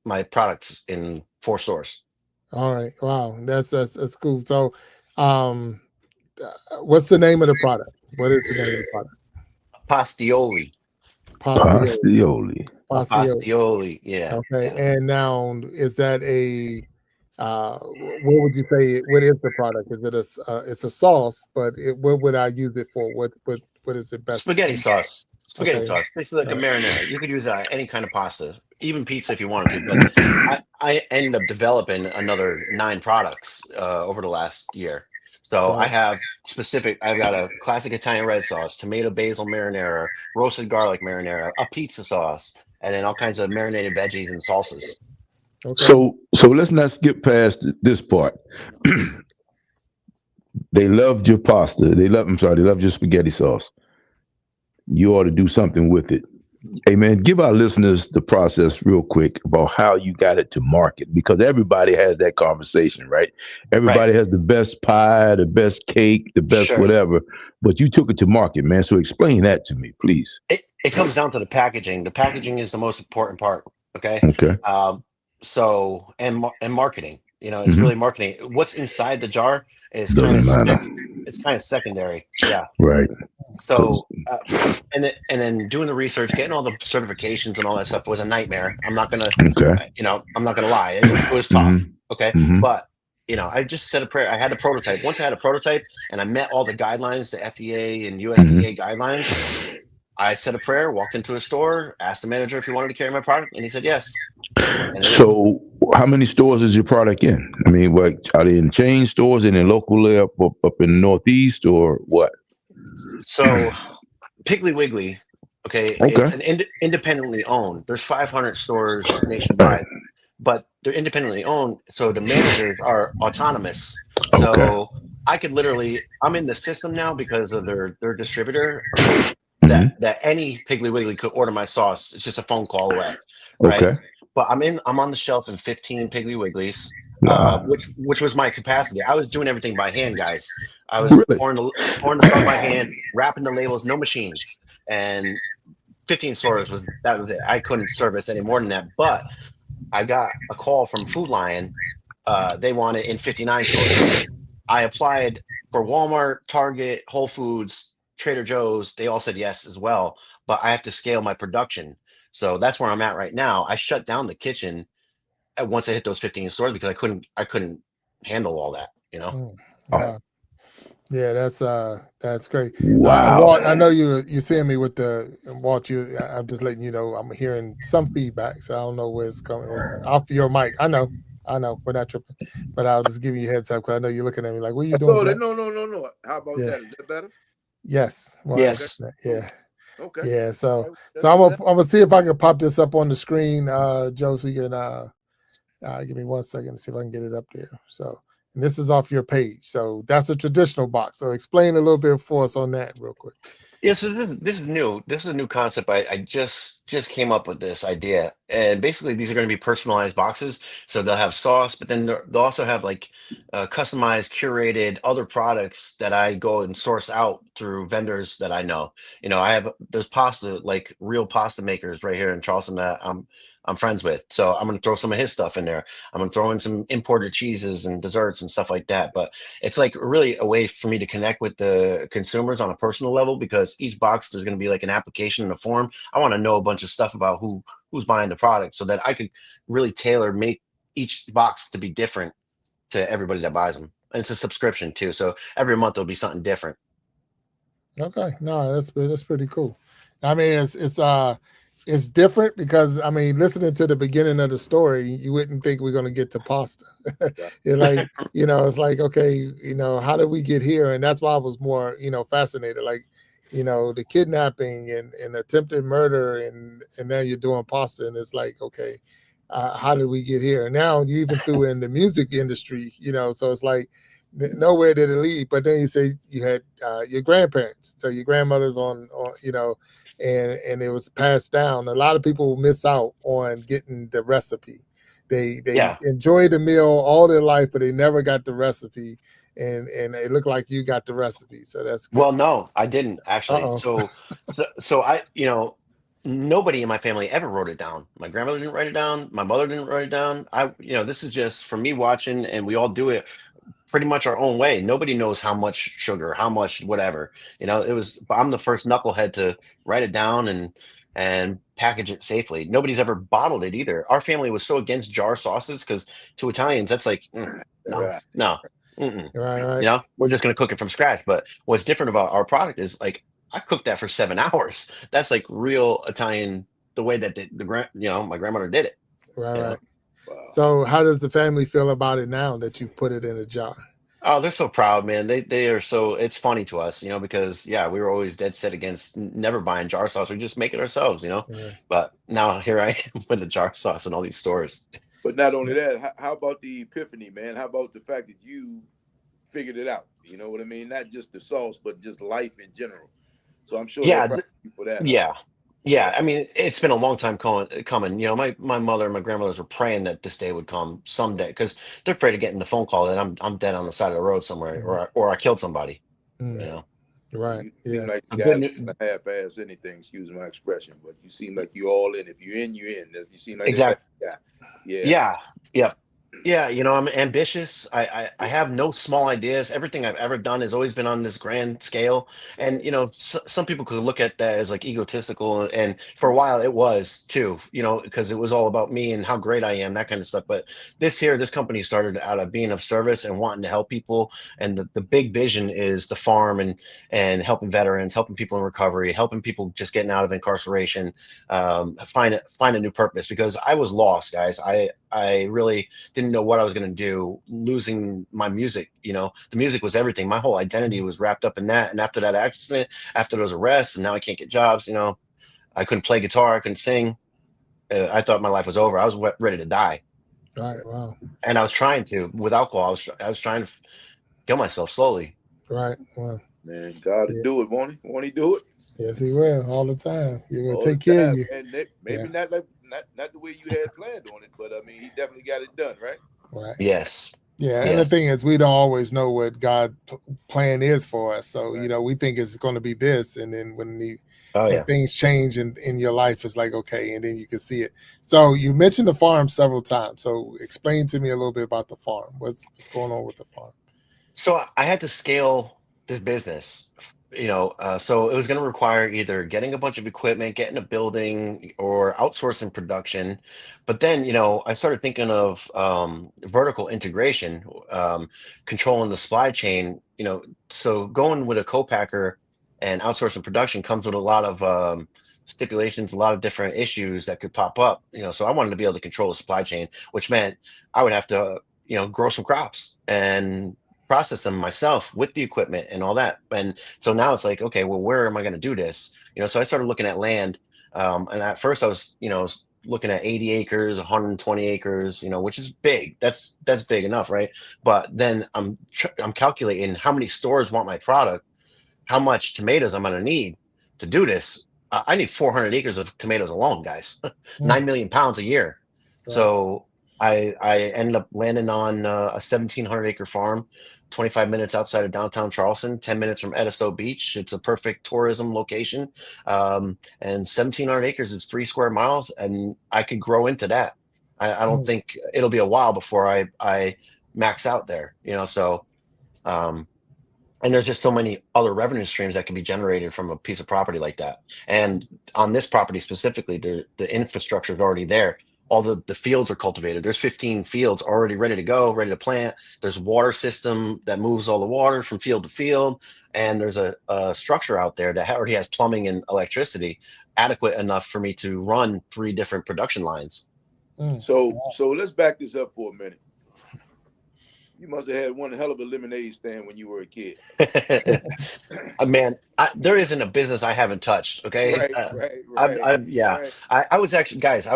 my products in 4 stores. All right. Wow. That's cool. So, what's the name of the product? What is the name of the product? Pastioli. Pastioli. Pastioli. Yeah. Okay. Yeah. And now, is that a what would you say? What is the product? Is it it's a sauce? But what would I use it for? What is it best? Spaghetti sauce. Spaghetti Okay. sauce. It's like a marinara. You could use any kind of pasta, even pizza if you wanted to. But I ended up developing another 9 products over the last year. So I have I've got a classic Italian red sauce, tomato basil marinara, roasted garlic marinara, a pizza sauce, and then all kinds of marinated veggies and salsas. Okay. So let's not skip past this part. They loved your pasta. They loved your spaghetti sauce. You ought to do something with it. Hey man, give our listeners the process real quick about how you got it to market, because everybody has that conversation, right? Everybody has the best pie, the best cake, the best whatever, but you took it to market, man. So explain that to me, please. It comes down to the packaging. The packaging is the most important part. Okay. Okay. So and marketing. You know, it's really marketing. What's inside the jar is kind of secondary. Yeah. Right. So and then doing the research, getting all the certifications and all that stuff was a nightmare. I'm not gonna I'm not gonna lie. It was tough. Okay. But you know, I just said a prayer. I had a prototype. Once I had a prototype and I met all the guidelines, the FDA and USDA guidelines, I said a prayer, walked into a store, asked the manager if he wanted to carry my product, and he said yes. So how many stores is your product in? I mean, what are they in chain stores and in locally up in the Northeast or what? So Piggly Wiggly, it's an independently owned. There's 500 stores nationwide, but they're independently owned. So the managers are autonomous. So I could literally, I'm in the system now because of their distributor. That any Piggly Wiggly could order my sauce. It's just a phone call away, right? But I'm on the shelf in 15 Piggly Wigglies, which was my capacity. I was doing everything by hand, guys. I was pouring the stuff by hand, wrapping the labels, no machines, and 15 stores was it. I couldn't service any more than that. But I got a call from Food Lion. They want it in 59 stores. I applied for Walmart, Target, Whole Foods, Trader Joe's. They all said yes as well, but I have to scale my production. So that's where I'm at right now. I shut down the kitchen once I hit those 15 stores because I couldn't handle all that, you know? Yeah, that's great. Wow. Walt, I know you're seeing me with Walt. I'm just letting you know I'm hearing some feedback, so I don't know where it's coming. It's off your mic. I know, we're not tripping, but I'll just give you a heads up because I know you're looking at me like, "What are you doing?" No. How about that? Is that better? Yes. Well, yes. Yeah. Okay. Yeah. So I'm gonna see if I can pop this up on the screen, Joe. So you can give me 1 second to see if I can get it up there. So. And this is off your page. So that's a traditional box. So explain a little bit for us on that real quick. Yeah, so this is new. This is a new concept. I just came up with this idea. And basically these are going to be personalized boxes. So they'll have sauce, but then they'll also have like customized, curated other products that I go and source out through vendors that I know. You know, there's pasta, like real pasta makers right here in Charleston that I'm friends with. So I'm going to throw some of his stuff in there. I'm going to throw in some imported cheeses and desserts and stuff like that. But it's like really a way for me to connect with the consumers on a personal level, because each box, there's going to be like an application and a form. I want to know a bunch of stuff about who's buying the product so that I could really make each box to be different to everybody that buys them. And it's a subscription too. So every month there'll be something different. Okay. No, that's pretty cool. I mean, it's different because, I mean, listening to the beginning of the story, you wouldn't think we're going to get to pasta. It's like, you know, it's like, okay, you know, how did we get here? And that's why I was more, you know, fascinated. Like, you know, the kidnapping and attempted murder, and now you're doing pasta. And it's like, okay, how did we get here? And now you even threw in the music industry, you know, so it's like nowhere did it lead. But then you say you had your grandparents, so your grandmother's on you know, and it was passed down. A lot of people miss out on getting the recipe. They Yeah. enjoy the meal all their life, but they never got the recipe. And it looked like you got the recipe, so that's good. Well, no, I didn't actually. Uh-oh. So I, nobody in my family ever wrote it down. My grandmother didn't write it down. My mother didn't write it down. This is just from me watching, and we all do it pretty much our own way. Nobody knows how much sugar, how much whatever. I'm the first knucklehead to write it down and package it safely. Nobody's ever bottled it either. Our family was so against jar sauces because to Italians, that's like, no, no. Mm-mm. Right. We're just going to cook it from scratch. But what's different about our product is like I cooked that for 7 hours. That's like real Italian, the way that my grandmother did it. Right. Wow. So how does the family feel about it now that you've put it in a jar? Oh, they're so proud, man. They are so, it's funny to us, because we were always dead set against never buying jar sauce. We just make it ourselves, Yeah. But now here I am with the jar sauce in all these stores. But not only that, how about the epiphany, man? How about the fact that you figured it out? You know what I mean? Not just the sauce, but just life in general. So I'm sure they're proud of you for that. Yeah. I mean, it's been a long time coming. My mother and my grandmothers were praying that this day would come someday because they're afraid of getting the phone call that I'm dead on the side of the road somewhere, or I killed somebody. Right. You seem like you guys half-ass anything, excuse my expression, but you seem like you're all in. If you're in, you're in. You seem like exactly. Yeah. Yeah, I'm ambitious. I have no small ideas. Everything I've ever done has always been on this grand scale. And, some people could look at that as like egotistical. And for a while it was too, because it was all about me and how great I am, that kind of stuff. But this company started out of being of service and wanting to help people. And the big vision is the farm and helping veterans, helping people in recovery, helping people just getting out of incarceration, find a new purpose, because I was lost, guys. I really didn't know what I was going to do, losing my music. The music was everything. My whole identity was wrapped up in that. And after that accident, after those arrests, and now I can't get jobs, I couldn't play guitar. I couldn't sing. I thought my life was over. I was ready to die. Right. Wow. And I was trying to, with alcohol, I was trying to kill myself slowly. Right. Wow. Man, God will do it, won't he? Won't he do it? Yes, he will, all the time. He will take care of you. And maybe not the way you had planned on it, but I mean, he definitely got it done, right? Right. Yes. Yeah, and the thing is, we don't always know what God's plan is for us. So, we think it's going to be this, and then when things change in your life, it's like, okay, and then you can see it. So you mentioned the farm several times. So explain to me a little bit about the farm. What's going on with the farm? So I had to scale this business. So it was going to require either getting a bunch of equipment, getting a building, or outsourcing production. But then, I started thinking of vertical integration, controlling the supply chain. So going with a co-packer and outsourcing production comes with a lot of stipulations, a lot of different issues that could pop up. So I wanted to be able to control the supply chain, which meant I would have to, grow some crops and process them myself with the equipment and all that. And so now it's like, okay, well, where am I going to do this? So I started looking at land. And at first I was, looking at 80 acres, 120 acres, which is big. That's big enough. Right. But then I'm calculating how many stores want my product, how much tomatoes I'm going to need to do this. I need 400 acres of tomatoes alone, guys. 9 million pounds a year. Right. So I ended up landing on a 1,700 acre farm, 25 minutes outside of downtown Charleston, 10 minutes from Edisto Beach. It's a perfect tourism location. And 1,700 acres is 3 square miles, and I could grow into that. I don't think it'll be a while before I max out there, so, and there's just so many other revenue streams that can be generated from a piece of property like that. And on this property specifically, the infrastructure is already there. All the fields are cultivated. There's 15 fields already ready to go, ready to plant. There's a water system that moves all the water from field to field. And there's a structure out there that already has plumbing and electricity adequate enough for me to run 3 different production lines. So let's back this up for a minute. You must have had one hell of a lemonade stand when you were a kid. Man, there isn't a business I haven't touched. Okay. Right. I was actually, guys,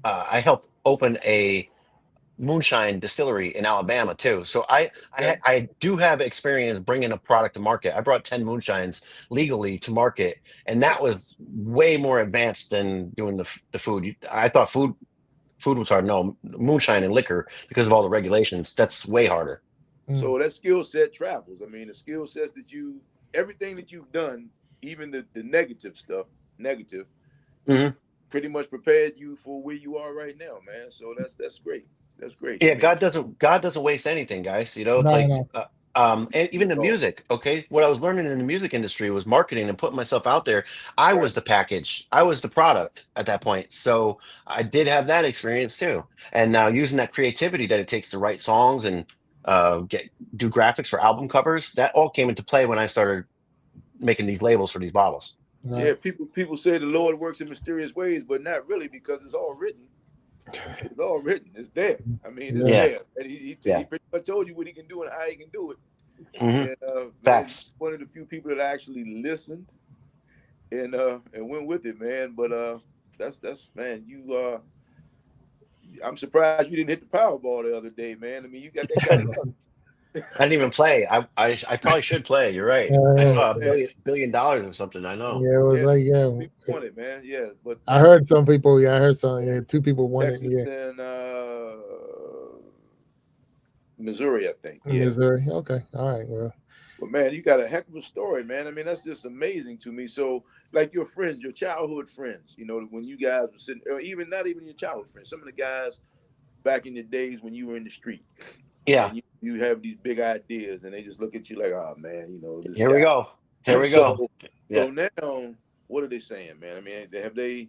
I helped open a moonshine distillery in Alabama too. So I do have experience bringing a product to market. I brought 10 moonshines legally to market, and that was way more advanced than doing the food. I thought food was hard. No, moonshine and liquor, because of all the regulations, that's way harder. So that skill set travels. I mean, the skill sets that everything that you've done, even the negative stuff, pretty much prepared you for where you are right now, man. So that's great. That's great. Yeah, I mean, God doesn't waste anything, guys. You know, it's No, like no. and even the music. Okay, what I was learning in the music industry was marketing and putting myself out there. I was the package. I was the product at that point. So I did have that experience too. And now using that creativity that it takes to write songs and do graphics for album covers, that all came into play when I started making these labels for these bottles. Right. Yeah, people say the Lord works in mysterious ways, but not really, because it's all written. It's all written. It's there. I mean, it's there. And he pretty much told you what he can do and how he can do it. And, Facts. One of the few people that actually listened and went with it, man. But that's man. I'm surprised you didn't hit the Powerball the other day, man. I mean, you got that kind of luck. I didn't even play. I probably should play. You're right. I saw $1 billion or something. I know. Yeah, it was like people won it, man. Yeah, but I heard some people. Yeah, I heard some. Yeah, 2 people won Texas it. Yeah, and Missouri, I think. yeah. Missouri. Okay, all right. Well, but man, you got a heck of a story, man. I mean, that's just amazing to me. So, like your friends, your childhood friends, you know, when you guys were sitting, or even not even your childhood friends, some of the guys back in the days when you were in the street. Yeah. You have these big ideas, and they just look at you like, oh man, you know. Here we go. So now, what are they saying, man? I mean, have they,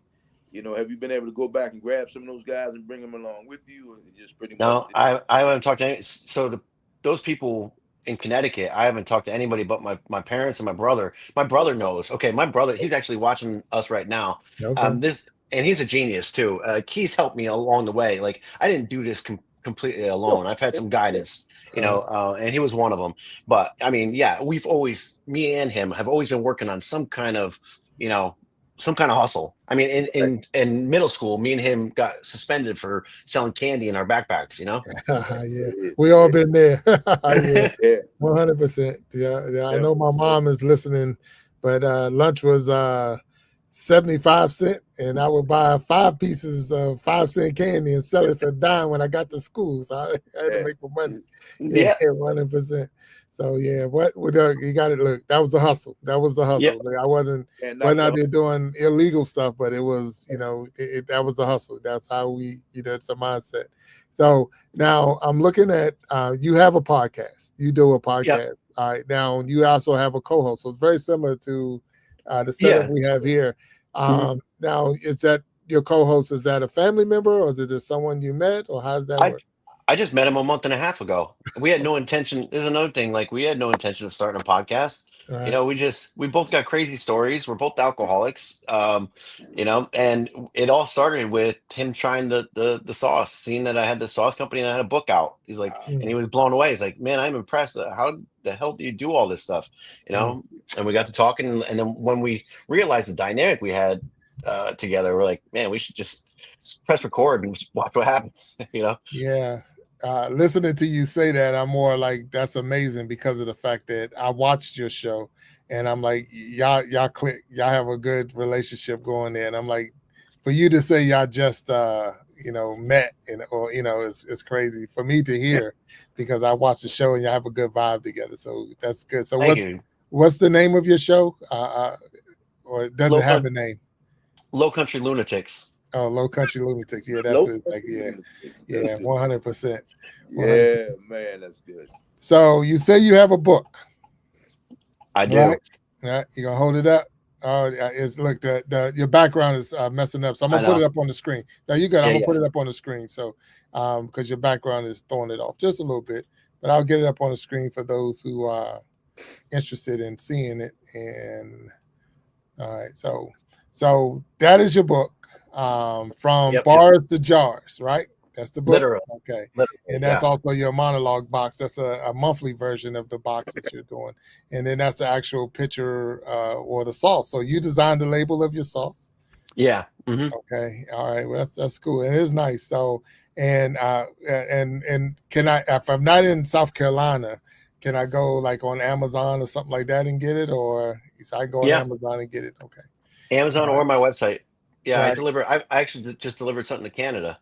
have you been able to go back and grab some of those guys and bring them along with you, or just pretty much? No, I haven't talked to any. So those people in Connecticut, I haven't talked to anybody but my parents and my brother. My brother knows. Okay, my brother, he's actually watching us right now. okay. And he's a genius too. He's helped me along the way. Like, I didn't do this completely alone. I've had some guidance, and he was one of them. But I mean, yeah, me and him have always been working on some kind of hustle. I mean, in middle school, me and him got suspended for selling candy in our backpacks. Yeah, we all been there. Yeah, 100%. Yeah. I know my mom is listening, but lunch was 75 cents, and I would buy 5 pieces of 5-cent candy and sell it for a dime when I got to school. So I had to make my money. Yeah, 100%. So yeah, you got it. Look, that was a hustle. That was the hustle. Yeah. Like, I wasn't out there doing illegal stuff, but it was, that was a hustle. That's how it's a mindset. So now I'm looking at you have a podcast. You do a podcast. Yep. All right. Now you also have a co-host. So it's very similar to the setup we have here. Now, is that your co-host? Is that a family member, or is it just someone you met, or how's that work? I just met him a month and a half ago. We had no intention. There's another thing. Like, we had no intention of starting a podcast. Right. We both got crazy stories. We're both alcoholics. And it all started with him trying the sauce, seeing that I had the sauce company and I had a book out. He's like, and he was blown away. He's like, man, I'm impressed. How the hell do you do all this stuff? And we got to talking. And then when we realized the dynamic we had together, we're like, man, we should just press record and watch what happens. Yeah. Listening to you say that, I'm more like, that's amazing, because of the fact that I watched your show and I'm like, y'all click, y'all have a good relationship going there. And I'm like, for you to say y'all just met, it's crazy for me to hear, because I watched the show and y'all have a good vibe together. So that's good. So what's the name of your show? Or does it have a name? Low Country Lunatics. Oh, Low Country Lunatics. Yeah, that's what it's like. Yeah, 100%. Yeah, man, that's good. So you say you have a book. I do. Right? You gonna hold it up? Oh, look, your background is messing up. So I'm gonna put it up on the screen. Now you got. I'm gonna put it up on the screen. So, because your background is throwing it off just a little bit, but I'll get it up on the screen for those who are interested in seeing it. And all right, so that is your book. From bars to jars, right? That's the book. Literally. Okay. And that's also your monologue box. That's a monthly version of the box that you're doing. And then that's the actual picture or the sauce. So you designed the label of your sauce. Yeah. Hmm. Okay. All right. Well, that's cool. And it is nice. So, and can I, if I'm not in South Carolina, can I go like on Amazon or something like that and get it, or so I go on Yeah. Amazon and get it? Okay. Amazon All or right. my website. Yeah, I Right. deliver. I actually just delivered something to Canada.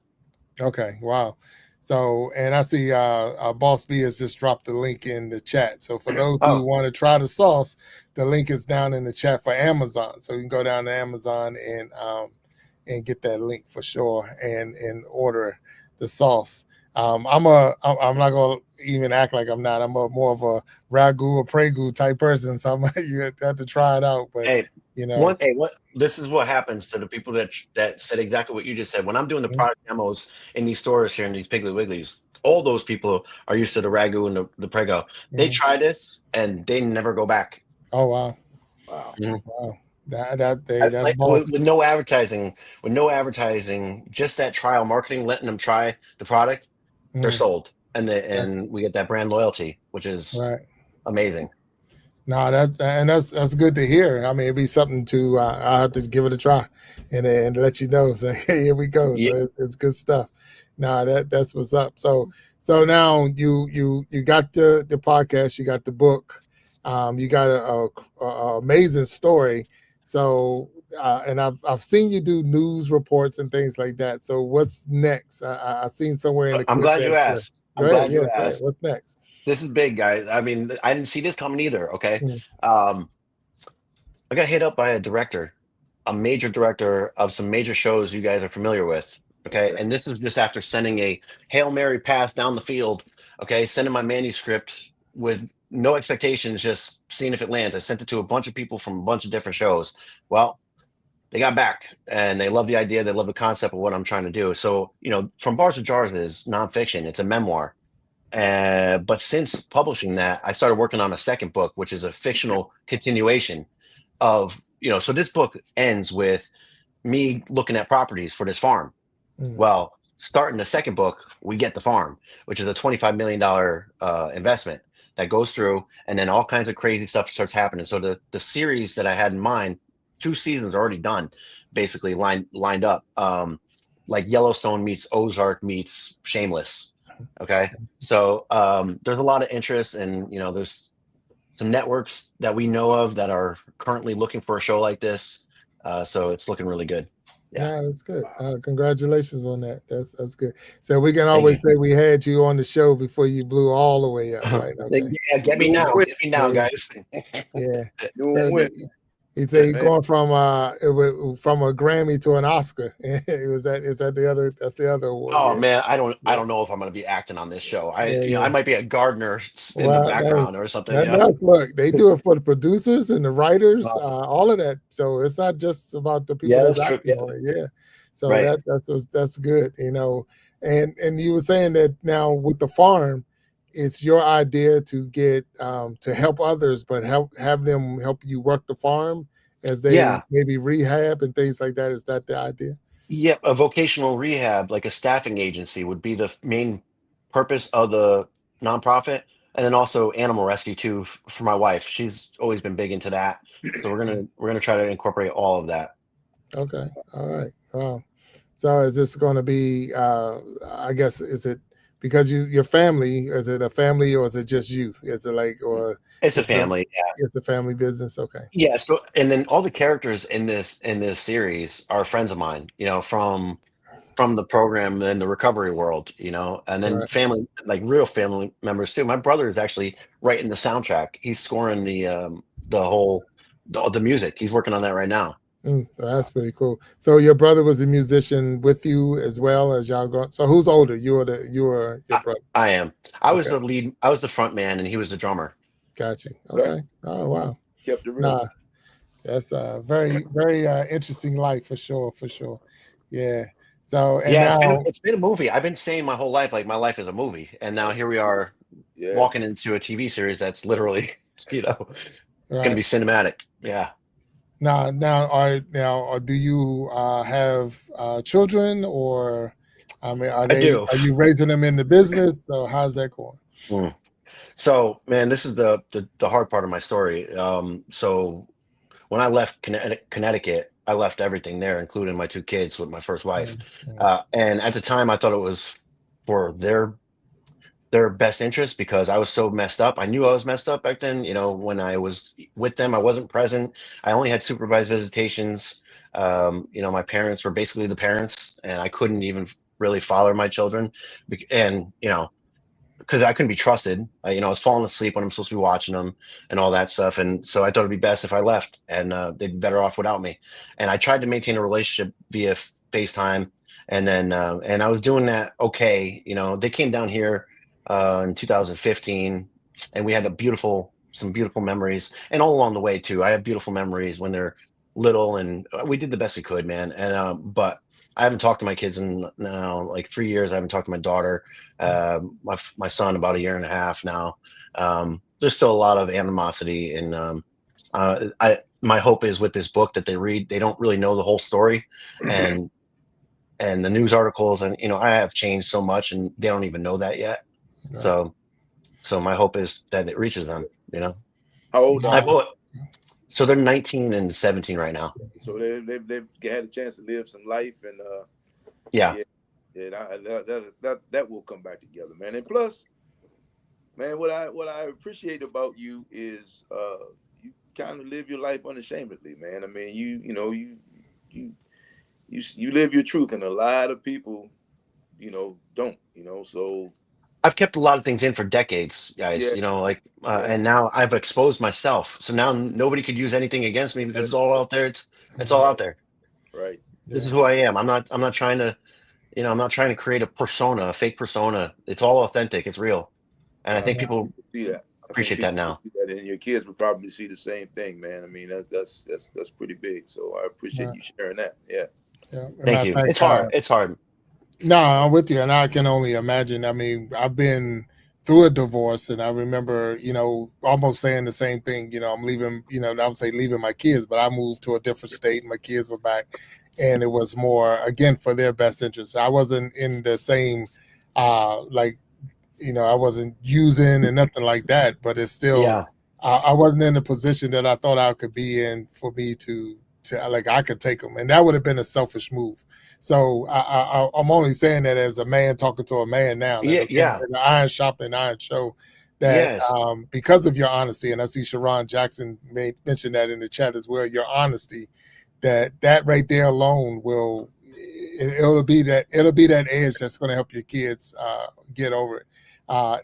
Okay. Wow. So, and I see Boss B has just dropped the link in the chat. So for those who Oh, want to try the sauce, the link is down in the chat for Amazon. So you can go down to Amazon and get that link for sure and order the sauce. I'm not gonna even act like I'm not. I'm more of a ragu or pregu type person, so you have to try it out. But hey, you know, what this is what happens to the people that said exactly what you just said. When I'm doing the mhm. product demos in these stores here in these Piggly Wigglies, all those people are used to the ragu and the prego. They Mhm. try this and they never go back. Oh wow, Wow. wow, that's Like boss. with no advertising, just that trial marketing, letting them try the product, they're Mhm. sold, and Gotcha. we get that brand loyalty, which is Right. amazing. No, that's good to hear. I mean, it'd be something to I'll have to give it a try and let you know. So hey, here we go. So Yeah, it's good stuff. No, that's what's up. So now you got the podcast, you got the book, you got a amazing story. So and I've seen you do news reports and things like that. So what's next? I've seen somewhere in the I'm clip glad that you asked. go I'm ahead, glad yeah, you go ahead. asked. What's next? This is big, guys. I mean, I didn't see this coming either. Okay, Mm, um, I got hit up by a director, a major director of some major shows you guys are familiar with. Okay. Okay. And this is just after sending a Hail Mary pass down the field. Okay. Sending my manuscript with no expectations, just seeing if it lands. I sent it to a bunch of people from a bunch of different shows. Well, they got back and they love the idea. They love the concept of what I'm trying to do. So, From Bars to Jars is nonfiction, it's a memoir. But since publishing that, I started working on a second book, which is a fictional continuation so this book ends with me looking at properties for this farm. mm, Well, starting the second book, we get the farm, which is a $25 million investment that goes through, and then all kinds of crazy stuff starts happening. So the series that I had in mind, 2 seasons already done, basically lined up. Like Yellowstone meets Ozark meets Shameless. Okay. So there's a lot of interest, and there's some networks that we know of that are currently looking for a show like this. So it's looking really good. Yeah. Yeah, that's good. Congratulations on that. That's good. So we can Thank always you. say we had you on the show before you blew all the way up, right? Okay. Yeah, get me Doing now. well, Get me Yeah, now, guys. yeah. doing So well, he said you're man. going from from a Grammy to an Oscar. Is that the other? That's the other award. Oh Yeah, man, I yeah, don't know if I'm going to be acting on this show. yeah, I yeah. might be a gardener in the Well, background or something. that's look. They do it for the producers and the writers, Uh, all of that. So it's not just about the people yeah, that's that's true. acting Yeah, on it. Yeah. So right. that's good. And you were saying that now with the farm, it's your idea to get to help others, but have them help you work the farm as they Yeah, maybe rehab and things like that. Is that the idea? yeah. A vocational rehab, like a staffing agency, would be the main purpose of the nonprofit, and then also animal rescue too for my wife. She's always been big into that, so we're gonna try to incorporate all of that. Okay. All right. Wow. So is this going to be? I guess is it because your family? Is it a family or is it just you? Is it like or It's a is it, family. it's a family business? Okay. Yeah, so and then all the characters in this series are friends of mine, from the program and the recovery world, and then Right. family, like real family members too. My brother is actually writing the soundtrack. He's scoring the whole the music. He's working on that right now. That's pretty cool. So your brother was a musician with you as well as y'all growing. So who's older? You were your I, brother. I am. I was Okay. the lead. I was the front man, and he was the drummer. Got you. Okay. Okay. Oh wow. Kept it real. Nah, that's a very interesting life for sure. For sure. Yeah. So and Yeah, now it's been a movie. I've been saying my whole life, like my life is a movie, and now here we are Yeah. walking into a TV series that's literally, going to be right. cinematic. Yeah. Now, do you have children, or I mean, I do. are you raising them in the business? So how's that going? Mm. So, man, this is the hard part of my story. So when I left Connecticut, I left everything there, including my 2 kids with my first wife. Yeah. And at the time, I thought it was for their best interest because I was so messed up. I knew I was messed up back then. You know, when I was with them, I wasn't present. I only had supervised visitations. You know, my parents were basically the parents, and I couldn't even really father my children. And, you know, because I couldn't be trusted. You know, I was falling asleep when I'm supposed to be watching them and all that stuff. And so I thought it'd be best if I left, and they'd be better off without me. And I tried to maintain a relationship via FaceTime. And then, and I was doing that. Okay. You know, they came down here in 2015, and we had some beautiful memories, and all along the way too. I have beautiful memories when they're little, and we did the best we could, man. And, but I haven't talked to my kids in now like 3 years. I haven't talked to my daughter, my son about 1.5 years now. There's still a lot of animosity, and my hope is with this book that they read, they don't really know the whole story, and the news articles, and you know, I have changed so much, and they don't even know that yet. Right. So my hope is that it reaches them. You know, How old are they? So they're 19 and 17 right now. So they've had a chance to live some life, and Yeah. that will come back together, man. And plus, man, what I appreciate about you is you kind of live your life unashamedly, man. I mean, you live your truth, and a lot of people, you know, don't, you know. So I've kept a lot of things in for decades, guys, yeah, you know, like, yeah, and now I've exposed myself. So now nobody could use anything against me because it's all out there. It's all out there. right. This is who I am. I'm not trying to, you know, I'm not trying to create a persona, a fake persona. It's all authentic. It's real. And I think people See that. appreciate that now. See that, and your kids would probably see the same thing, man. I mean, that's pretty big. So I appreciate you sharing that. Yeah. Yeah. Thank you. It's hard. It's hard. No, I'm with you, and I can only imagine. I mean, I've been through a divorce, and I remember, you know, almost saying the same thing. You know, I'm leaving. You know, I would say leaving my kids, but I moved to a different state, and my kids were back, and it was more again for their best interest. I wasn't in the same, like, you know, I wasn't using and nothing like that, but it's still, Yeah. I wasn't in the position that I thought I could be in for me to like I could take them, and that would have been a selfish move. So I'm only saying that as a man talking to a man now. Yeah, yeah. The Iron Sharpening Iron Show. That Yes. Because of your honesty, and I see Sharon Jackson mention that in the chat as well. Your honesty, that right there alone it'll be that edge that's going to help your kids get over it.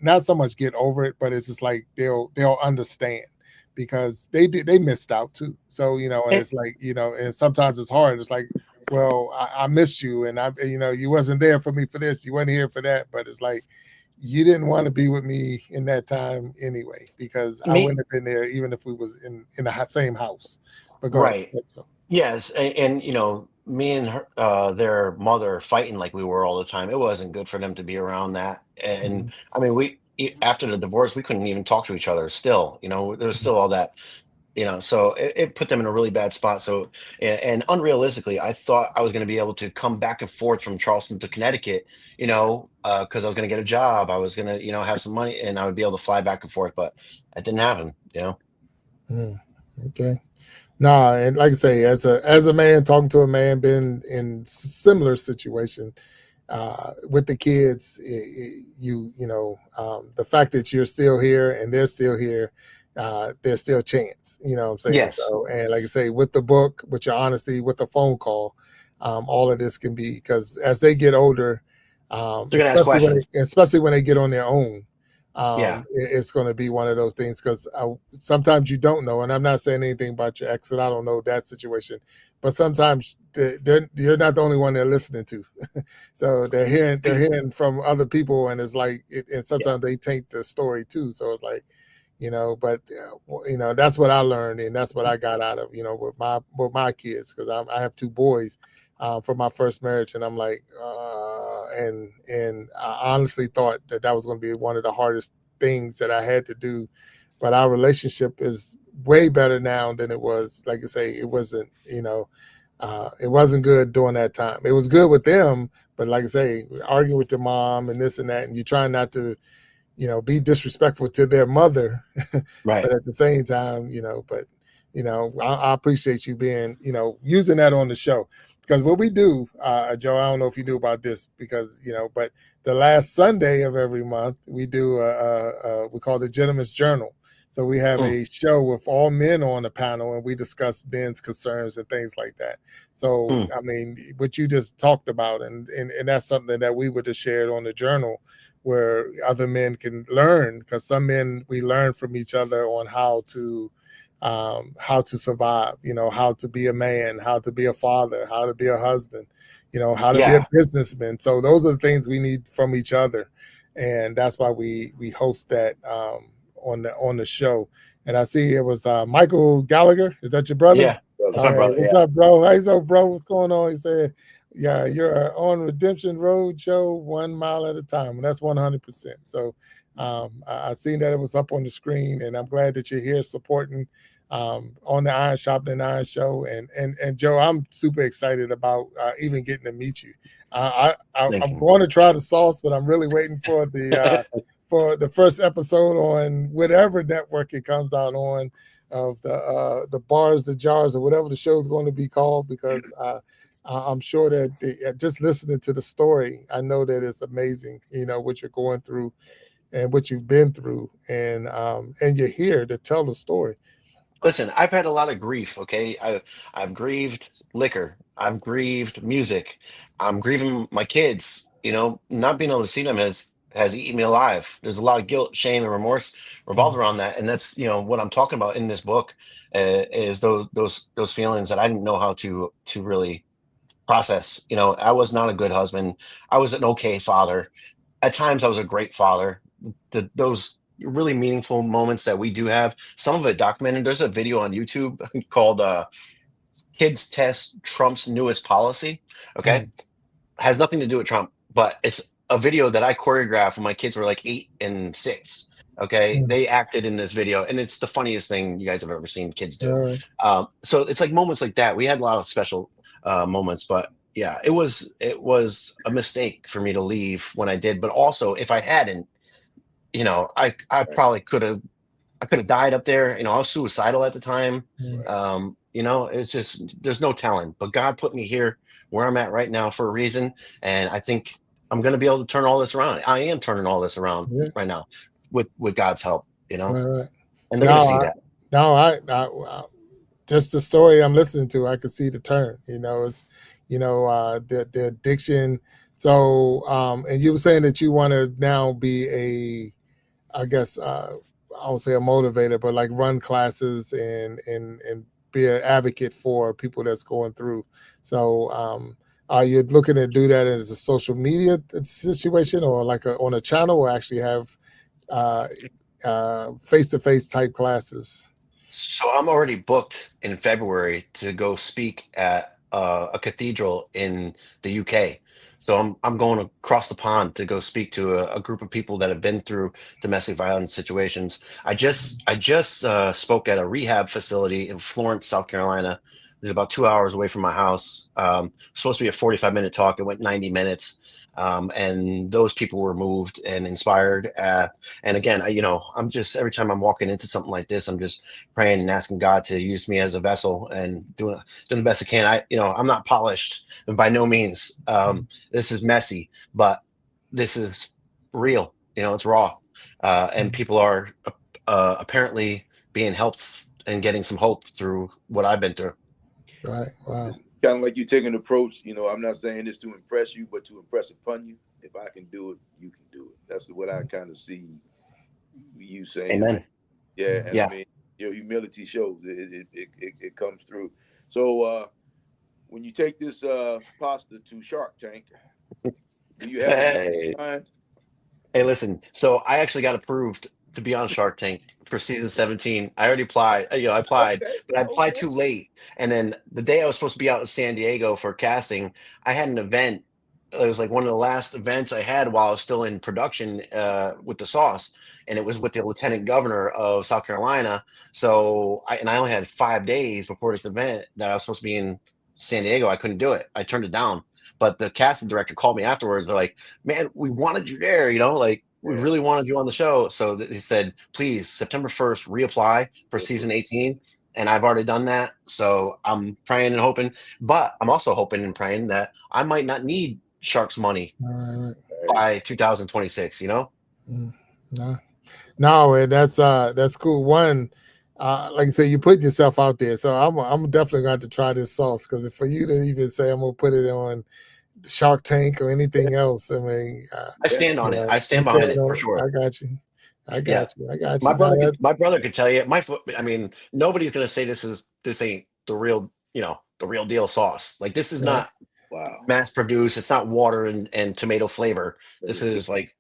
Not so much get over it, but it's just like they'll understand because they missed out too. So, you know, and it's like, you know, and sometimes it's hard. It's like, well, I missed you, and you know, you wasn't there for me for this, you weren't here for that, but it's like you didn't want to be with me in that time anyway, because I wouldn't have been there even if we was in the same house. But go ahead. Yes, and you know, me and her, their mother fighting like we were all the time. It wasn't good for them to be around that. And I mean, after the divorce, we couldn't even talk to each other. Still, you know, there was still all that. You know, so it put them in a really bad spot. So, and unrealistically, I thought I was going to be able to come back and forth from Charleston to Connecticut, you know, because I was going to get a job. I was going to, you know, have some money, and I would be able to fly back and forth. But it didn't happen, you know. Okay. Nah, and like I say, as a man talking to a man, been in similar situation with the kids, you know, the fact that you're still here and they're still here. There's still a chance, you know what I'm saying? Yes. So, and like I say, with the book, with your honesty, with the phone call, all of this can be, because as they get older, especially when they get on their own, it's going to be one of those things, because sometimes you don't know, and I'm not saying anything about your ex, and I don't know that situation, but sometimes you're not the only one they're listening to. So they're hearing from other people, and it's like, and sometimes they taint the story too. So it's like, you know, but you know, that's what I learned, and that's what I got out of, you know, with my kids, because I have 2 boys from my first marriage, and I'm like, and I honestly thought that was going to be one of the hardest things that I had to do, but our relationship is way better now than it was. Like I say, it wasn't, you know, it wasn't good during that time. It was good with them, but like I say, arguing with your mom and this and that, and you're trying not to, you know, be disrespectful to their mother, right? But at the same time, you know, but I appreciate you being, using that on the show. Because what we do, Joe, I don't know if you knew about this because, but the last Sunday of every month, we do, we call the Gentleman's Journal. So we have a show with all men on the panel and we discuss men's concerns and things like that. So, I mean, what you just talked about, and that's something that we would have shared on the journal where other men can learn, because some men, we learn from each other on how to survive, how to be a man, how to be a father, how to be a husband, how to be a businessman. So those are the things we need from each other. And that's why we host that on the show. And I see it was Michael Gallagher. Is that your brother? Yeah, that's my brother. What's up, bro? Hey, so bro, what's going on? He said, yeah, you're on Redemption Road, Joe, 1 mile at a time. And that's 100%. So I seen that it was up on the screen, and I'm glad that you're here supporting on the Iron Sharpening Iron Show. And Joe, I'm super excited about even getting to meet you. I'm going to try the sauce, but I'm really waiting for the for the first episode on whatever network it comes out on, of the bars, the jars, or whatever the show's going to be called, because I'm sure that just listening to the story, I know that it's amazing, what you're going through and what you've been through, and you're here to tell the story. Listen, I've had a lot of grief. Okay, I've grieved liquor. I've grieved music. I'm grieving my kids. Not being able to see them has eaten me alive. There's a lot of guilt, shame, and remorse revolved around that, and that's what I'm talking about in this book, is those feelings that I didn't know how to really process. I was not a good husband. I was an okay father. At times, I was a great father. Those really meaningful moments that we do have, some of it documented. There's a video on YouTube called "Kids Test Trump's Newest Policy." Okay, has nothing to do with Trump, but it's a video that I choreographed when my kids were like 8 and 6. Okay, they acted in this video, and it's the funniest thing you guys have ever seen kids do. So it's like moments like that. We had a lot of special moments, but yeah, it was a mistake for me to leave when I did. But also, if I hadn't, I probably could have died up there. I was suicidal at the time. It's just, there's no telling. But God put me here where I'm at right now for a reason, and I think I'm going to be able to turn all this around. I am turning all this around right now with God's help. Right. And they're going to see that. No, I just the story I'm listening to, I could see the turn. It's the addiction. So and you were saying that you want to now be I guess I won't say a motivator, but like run classes and be an advocate for people that's going through. So are you looking to do that as a social media situation, or like on a channel, or actually have face-to-face type classes? So I'm already booked in February to go speak at a cathedral in the UK. So I'm going across the pond to go speak to a group of people that have been through domestic violence situations. I just spoke at a rehab facility in Florence, South Carolina. It's about 2 hours away from my house. Supposed to be a 45-minute talk. It went 90 minutes. And those people were moved and inspired. And again, I'm just, every time I'm walking into something like this, I'm just praying and asking God to use me as a vessel and doing the best I can. I'm not polished, and by no means. This is messy, but this is real. It's raw, and people are apparently being helped and getting some hope through what I've been through. Right. Wow. Kind of like you take an approach, I'm not saying this to impress you, but to impress upon you. If I can do it, you can do it. That's what I kind of see you saying. Amen. Yeah. And I mean, your humility shows it comes through. So when you take this pasta to Shark Tank, do you have a mind? Hey, listen. So I actually got approved to be on Shark Tank for season 17. I already applied. I applied, but I applied too late. And then the day I was supposed to be out in San Diego for casting, I had an event. It was like one of the last events I had while I was still in production with the sauce, and it was with the lieutenant governor of South Carolina. So I only had 5 days before this event that I was supposed to be in San Diego. I couldn't do it. I turned it down. But the casting director called me afterwards. They're like, "Man, we wanted you there. We really wanted you on the show." So he said, "Please, September 1st, reapply for season 18." and I've already done that. So I'm praying and hoping, but I'm also hoping and praying that I might not need Shark's money Right. by 2026. You know? No, no, and that's cool. One, like I said, you put yourself out there, so I'm definitely going to try this sauce, because for you to even say I'm gonna put it on Shark Tank or anything else, I mean, I stand on it. I stand you behind said, it for sure. I got you. I Yeah. got you. I got My you. brother, No, my brother could tell you. I mean, nobody's gonna say this ain't the real, the real deal sauce. Like, this is Right. not Wow. mass produced. It's not water and tomato flavor. This is like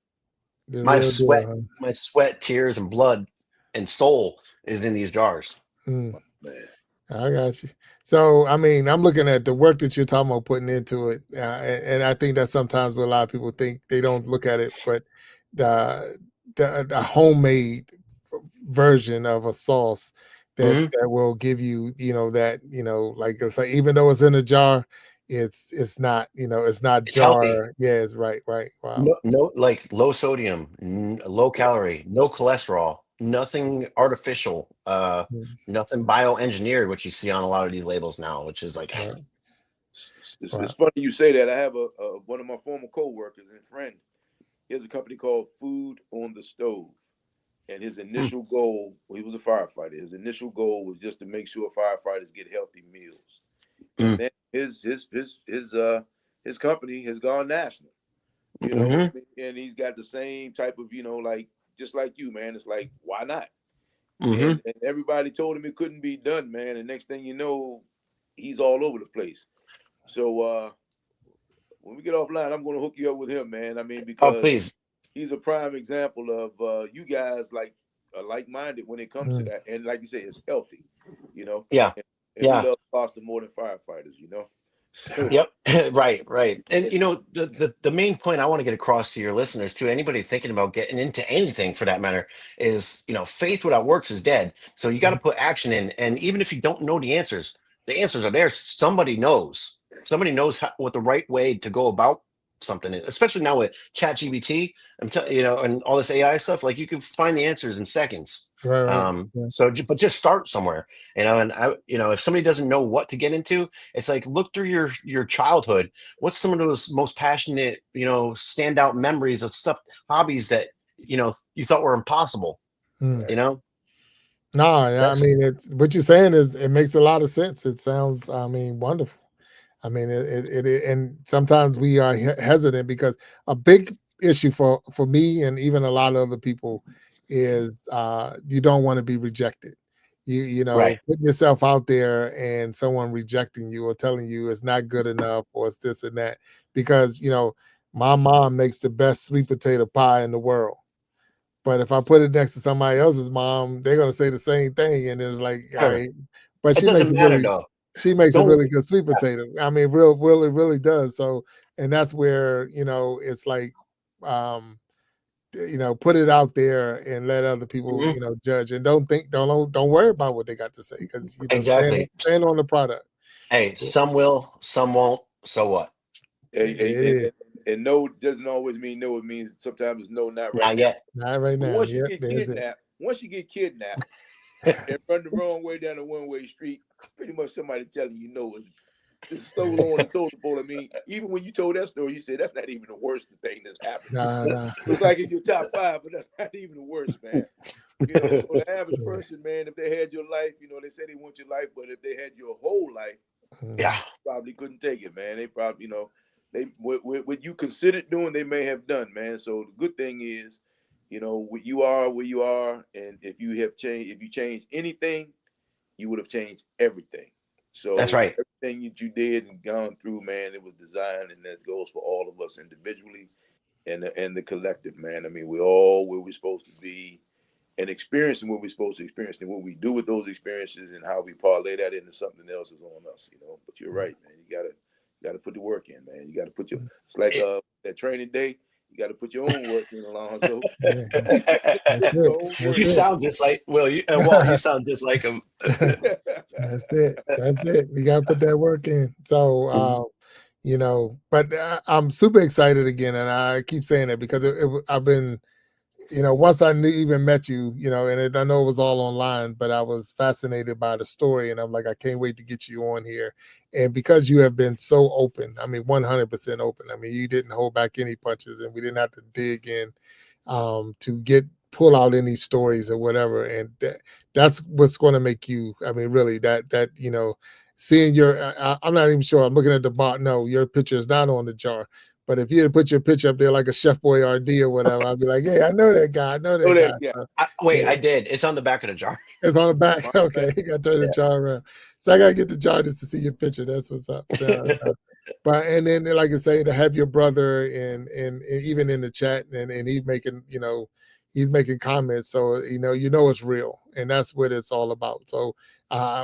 the my real sweat, deal, huh? my sweat, tears, and blood and soul is in these jars. Mm, Man. I got you. So, I mean, I'm looking at the work that you're talking about putting into it, and I think that sometimes what a lot of people think, they don't look at it, but the homemade version of a sauce that Mhm. that will give you, that, like it's like, even though it's in a jar, it's not, it's not It's healthy. jar. Yeah, it's right. Wow. No, like low sodium, low calorie, no cholesterol, nothing artificial, Mm, nothing bioengineered, which you see on a lot of these labels now, which is like, right. It's funny you say that. I have one of my former co-workers and friend. He has a company called Food on the Stove. And his initial goal, he was a firefighter. His initial goal was just to make sure firefighters get healthy meals. And then his company has gone national. And he's got the same type of, like, just like you, man. It's like, why not? And everybody told him it couldn't be done, man. And next thing you know, he's all over the place. So when we get offline, I'm going to hook you up with him, man. I mean, oh, because please. he's a prime example of you guys are like-minded when it comes to Mm, that. And like you say, it's healthy, Yeah. and we Yeah. love pasta more than firefighters. So Yep. Right. And the main point I want to get across to your listeners, to anybody thinking about getting into anything for that matter, is, faith without works is dead. So you got to put action in. And even if you don't know the answers are there. Somebody knows. Somebody knows what the right way to go about something is, especially now with ChatGPT, and all this AI stuff. Like, you can find the answers in seconds. right. Yeah. But just start somewhere, and if somebody doesn't know what to get into, it's like, look through your childhood. What's some of those most passionate, standout memories of stuff, hobbies that, you thought were impossible, Mm. you know? No, I That's mean, what you're saying it makes a lot of sense. It sounds, I mean, wonderful. I mean, and sometimes we are hesitant, because a big issue for me and even a lot of other people is, you don't want to be rejected. right. Putting yourself out there and someone rejecting you or telling you it's not good enough or it's this and that, because my mom makes the best sweet potato pie in the world. But if I put it next to somebody else's mom, they're gonna say the same thing, and it's like, all Sure. right. But It doesn't matter though. she makes a Don't really good sweet Yeah. potato. I mean, really, really does. So, and that's where, it's like, um, put it out there and let other people, Mhm. judge, and don't worry about what they got to say, because Exactly. stand on the product. Hey, Yeah, some will, some won't. So what? it is. and no doesn't always mean no. It means sometimes it's no, not right Not now. yet. Not right But now. Yep, there's it. once you get kidnapped and run the wrong way down a one-way street, pretty much somebody telling you no is stole on the totem pole. I mean, even when you told that story, you said that's not even the worst thing that's happened. Nah. It's like in your top 5, but that's not even the worst, man. So the average Yeah. person, man, if they had your life, they say they want your life, but if they had your whole life, Yeah. probably couldn't take it, man. They probably, they what you considered doing, they may have done, man. So the good thing is, you are where you are, and if you changed anything, you would have changed everything. That's So right. everything that you did and gone through, man, it was designed, and that goes for all of us individually and the collective, man. I mean, we're all where we're supposed to be, and experiencing what we're supposed to experience, and what we do with those experiences and how we parlay that into something else is on us. But you're right, man. You gotta put the work in, man. You gotta put your it's like It- that training day. You gotta put your own work in, Alonzo. Yeah. That's Put your it. own That's work you it. sound just like Walt. You sound just like him. That's it. That's it. You got to put that work in. So, but I'm super excited again, and I keep saying it because I've been once I even met you, and I know it was all online, but I was fascinated by the story, and I'm like, I can't wait to get you on here. And because you have been so open, I mean, 100% open. I mean, you didn't hold back any punches, and we didn't have to dig in to pull out any stories or whatever. And that's what's going to make you. I mean, really, that seeing I'm not even sure. I'm looking at the bar. No, your picture is not on the jar. But if you had put your picture up there like a Chef Boyardee or whatever, I'd be like, hey, I know that guy. I know that guy. Yeah. I did. It's on the back of the jar. It's on the back. Okay, you got to turn the jar around. So I got to get the jar just to see your picture. That's what's up. But and then, like I say, to have your brother and even in the chat, and he's making he's making comments, so it's real, and that's what it's all about. So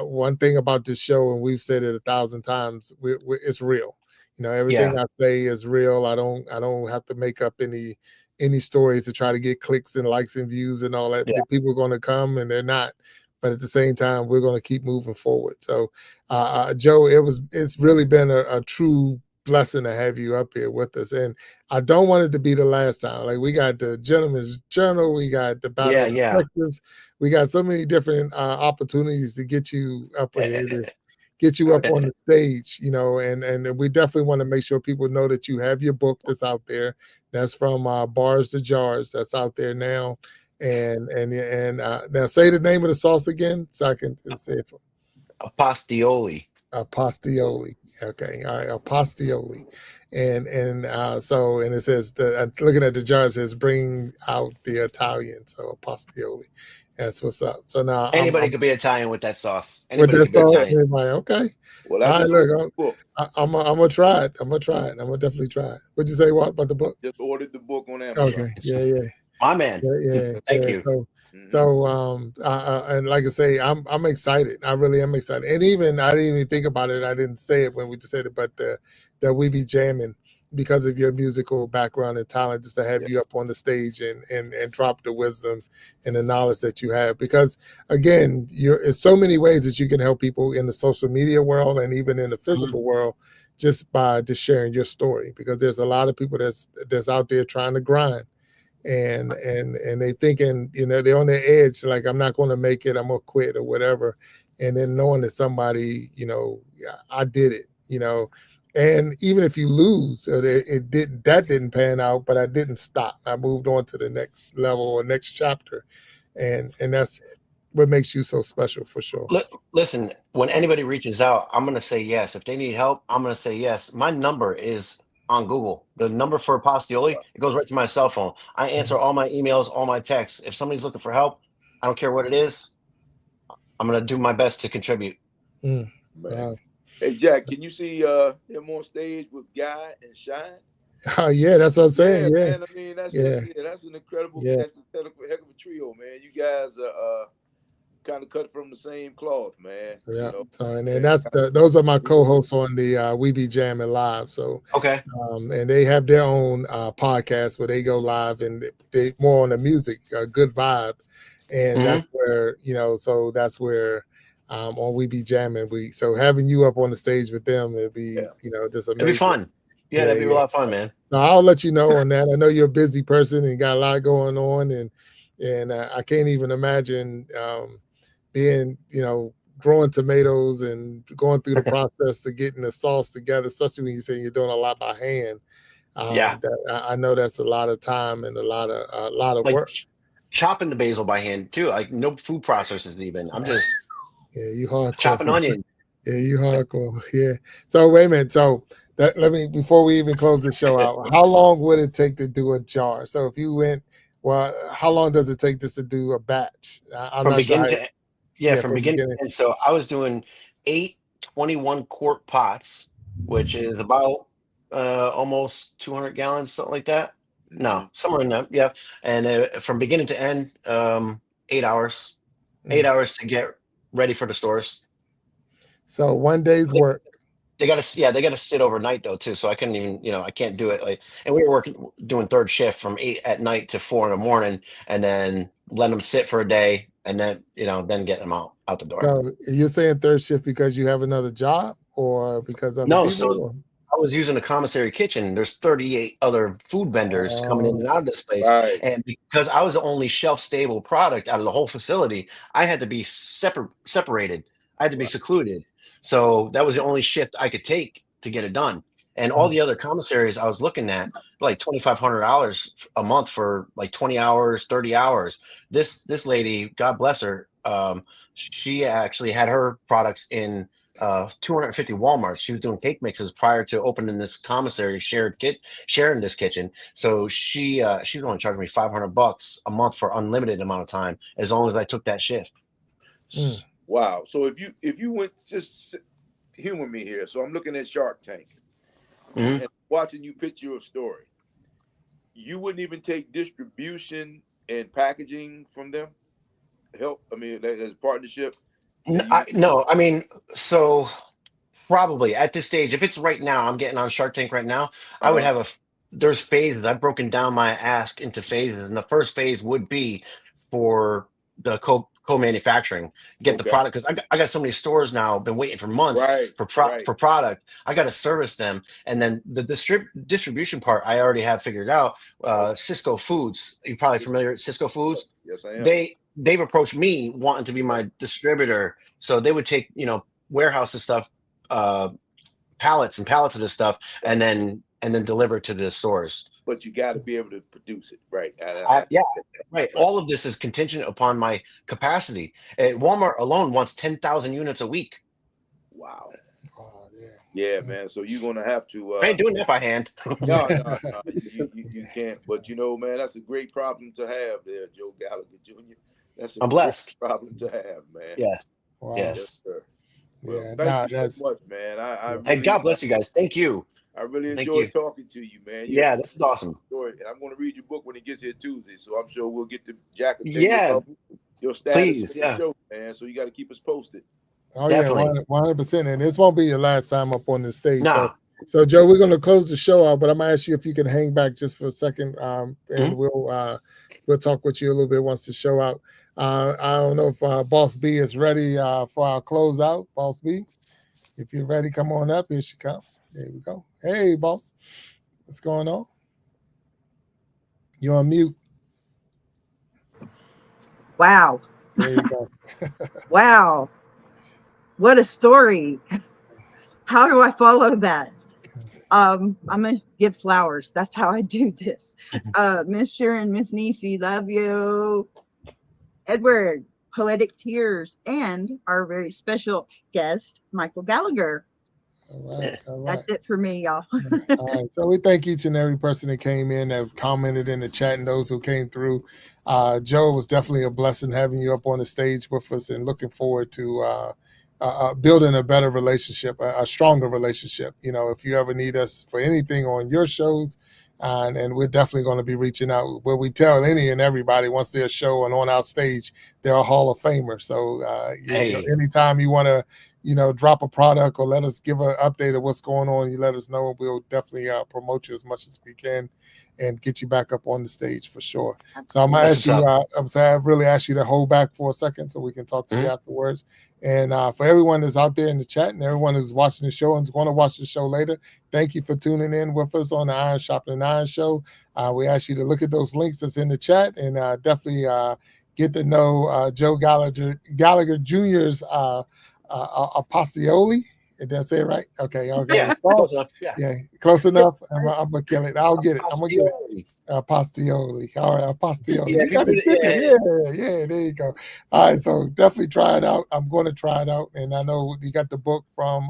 one thing about this show, and we've said it 1,000 times, it's real. Everything I say is real. I don't have to make up any stories to try to get clicks and likes and views and all that. People are going to come, and they're not. But at the same time, we're going to keep moving forward. So, Joe, it's really been a true blessing to have you up here with us. And I don't want it to be the last time. Like, we got the Gentleman's Journal, we got the Battle of the Texas, we got so many different opportunities to get you up here. Get you up on the stage, and we definitely want to make sure people know that you have your book that's out there. That's from Bars to Jars. That's out there now. And now say the name of the sauce again, so I can say it. Apostoli. Apostoli. Okay, all right, apostoli. And it says looking at the jar, it says bring out the Italian. So apostoli. That's what's up. So now anybody could be Italian with that sauce. Anybody could be Italian. Okay. Well, I'm gonna try it. I'm gonna definitely try it. What'd you say? What about the book? Just ordered the book on Amazon. Okay. Yeah. My man. Yeah. Thank you. So and like I say, I'm excited. I really am excited. And even I didn't even think about it. I didn't say it when we just said it, but that we be jamming because of your musical background and talent, just to have you up on the stage and drop the wisdom and the knowledge that you have. Because again, there's so many ways that you can help people in the social media world and even in the physical world, just by just sharing your story. Because there's a lot of people that's out there trying to grind, and they thinking, they're on their edge, like, I'm not going to make it, I'm gonna quit or whatever. And then knowing that somebody, I did it, and even if you lose, that didn't pan out, but I didn't stop. I moved on to the next level or next chapter, and that's what makes you so special, for sure. Listen, when anybody reaches out, I'm going to say yes. If they need help, I'm going to say yes. My number is on Google. The number for Apostoli, it goes right to my cell phone. I answer all my emails, all my texts. If somebody's looking for help, I don't care what it is, I'm going to do my best to contribute. Wow. Hey, Jack, can you see him on stage with Guy and Shine? Oh, yeah, that's what I'm saying. Yeah, man. I mean, that's an incredible, that's a heck of a trio, man. You guys are kind of cut from the same cloth, man. Yeah. So, and then those are my co-hosts on the We Be Jamming Live. So and they have their own podcast where they go live, and they more on the music, Good Vibe, and that's where so that's where. On We Be Jamming, so having you up on the stage with them, it'd be just amazing. It'd be fun. Yeah, that'd be a lot of fun, man. So I'll let you know on that. I know you're a busy person and got a lot going on, and I can't even imagine being growing tomatoes and going through the process of getting the sauce together, especially when you say you're doing a lot by hand. I know that's a lot of time and a lot of work. Chopping the basil by hand too, like no food processors even. I'm just. Yeah, you hardcore. Chopping onion. Yeah, you hardcore. Yeah. So wait a minute. So before we even close the show out, how long would it take to do a jar? So if you went, how long does it take just to do a batch? From beginning to end. So I was doing 8 21-quart pots, which is about almost 200 gallons, something like that. No, somewhere in that. Yeah. And from beginning to end, 8 hours. 8 hours to get ready for the stores. So one day's work. They gotta sit overnight though too. So I couldn't even, I can't do it and we were doing third shift from 8 at night to 4 in the morning, and then let them sit for a day, and then then get them out the door. So you're saying third shift because you have another job, or because of I was using a commissary kitchen. There's 38 other food vendors coming in and out of this place. Right. And because I was the only shelf stable product out of the whole facility, I had to be separated. I had to be secluded. So that was the only shift I could take to get it done. And all the other commissaries I was looking at, like $2,500 a month for like 20 hours, 30 hours. This lady, God bless her, she actually had her products in 250 Walmarts. She was doing cake mixes prior to opening this commissary sharing this kitchen. So she's going to charge me $500 a month for unlimited amount of time as long as I took that shift. Wow. So if you went, just humor me here. So I'm looking at Shark Tank and watching you pitch your story. You wouldn't even take distribution and packaging from them? Help? I mean, as a partnership? No, I mean, so probably at this stage, if it's right now, I'm getting on Shark Tank right now, I would have there's phases. I've broken down my ask into phases. And the first phase would be for the co-manufacturing, get the product. Cause I got so many stores now, been waiting for months for product. I got to service them. And then the distribution part, I already have figured out. Cisco Foods, you're probably familiar with Cisco Foods. Yes, I am. They've approached me wanting to be my distributor. So they would take, warehouse and stuff, pallets and pallets of this stuff, and then deliver to the stores. But you got to be able to produce it, right? Yeah, right. All of this is contingent upon my capacity. Walmart alone wants 10,000 units a week. Wow. Yeah, man. So you're gonna have to. I ain't doing that by hand. No, you can't. But man, that's a great problem to have, there, Joe Gallagher Jr. That's a I'm blessed. Problem to have, man. Yes. Wow. Yes. Sir. Well, thank you so much, man. I really, and God bless you guys. Thank you. I really enjoyed talking to you, man. Yeah, this is awesome. And I'm going to read your book when it gets here Tuesday, so I'm sure we'll get to Jack and your status please, the show, man. So you got to keep us posted. Oh, definitely. Yeah, 100%. And this won't be your last time up on the stage. Nah. So Joe, we're going to close the show out, but I'm going to ask you if you can hang back just for a second, and we'll talk with you a little bit once the show out. I don't know if Boss B is ready for our closeout. Boss B, if you're ready, come on up. Here she comes. There we go. Hey, boss. What's going on? You're on mute. Wow. There you go. Wow. What a story. How do I follow that? I'm going to give flowers. That's how I do this. Miss Sharon, Miss Nisi, love you. Edward, Poetic Tears, and our very special guest, Michael Gallagher. All right. That's it for me, y'all. All right. So we thank each and every person that came in, that commented in the chat, and those who came through. Joe, it was definitely a blessing having you up on the stage with us, and looking forward to building a better relationship, a stronger relationship. If you ever need us for anything on your shows, and we're definitely going to be reaching out. Where we tell any and everybody once they're a show and on our stage, they're a Hall of Famer. So anytime you want to, drop a product or let us give an update of what's going on, you let us know, and we'll definitely promote you as much as we can and get you back up on the stage for sure. So I'm going to ask you, I really ask you to hold back for a second so we can talk to you afterwards. And for everyone that's out there in the chat and everyone who's watching the show and is going to watch the show later, thank you for tuning in with us on the Iron Sharpening Iron Show. We ask you to look at those links that's in the chat and definitely get to know Joe Gallagher Jr.'s apostoli. Did I say it right? Okay. Yeah, close enough. Yeah, close enough. I'm gonna kill it. I'll get it. I'm gonna get it. Apostoli. All right, apostoli. Yeah, there you go. All right, so definitely try it out. I'm going to try it out, and I know you got the book from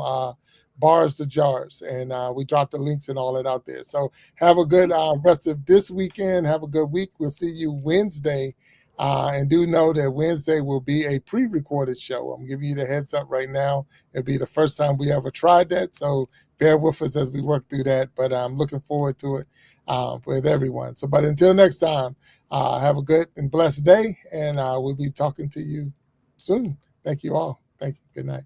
Bars to Jars, and we dropped the links and all that out there. So have a good rest of this weekend. Have a good week. We'll see you Wednesday. And do know that Wednesday will be a pre-recorded show. I'm giving you the heads up right now. It'll be the first time we ever tried that, so bear with us as we work through that. But I'm looking forward to it with everyone. So, but until next time, have a good and blessed day, and we'll be talking to you soon. Thank you all. Thank you. Good night.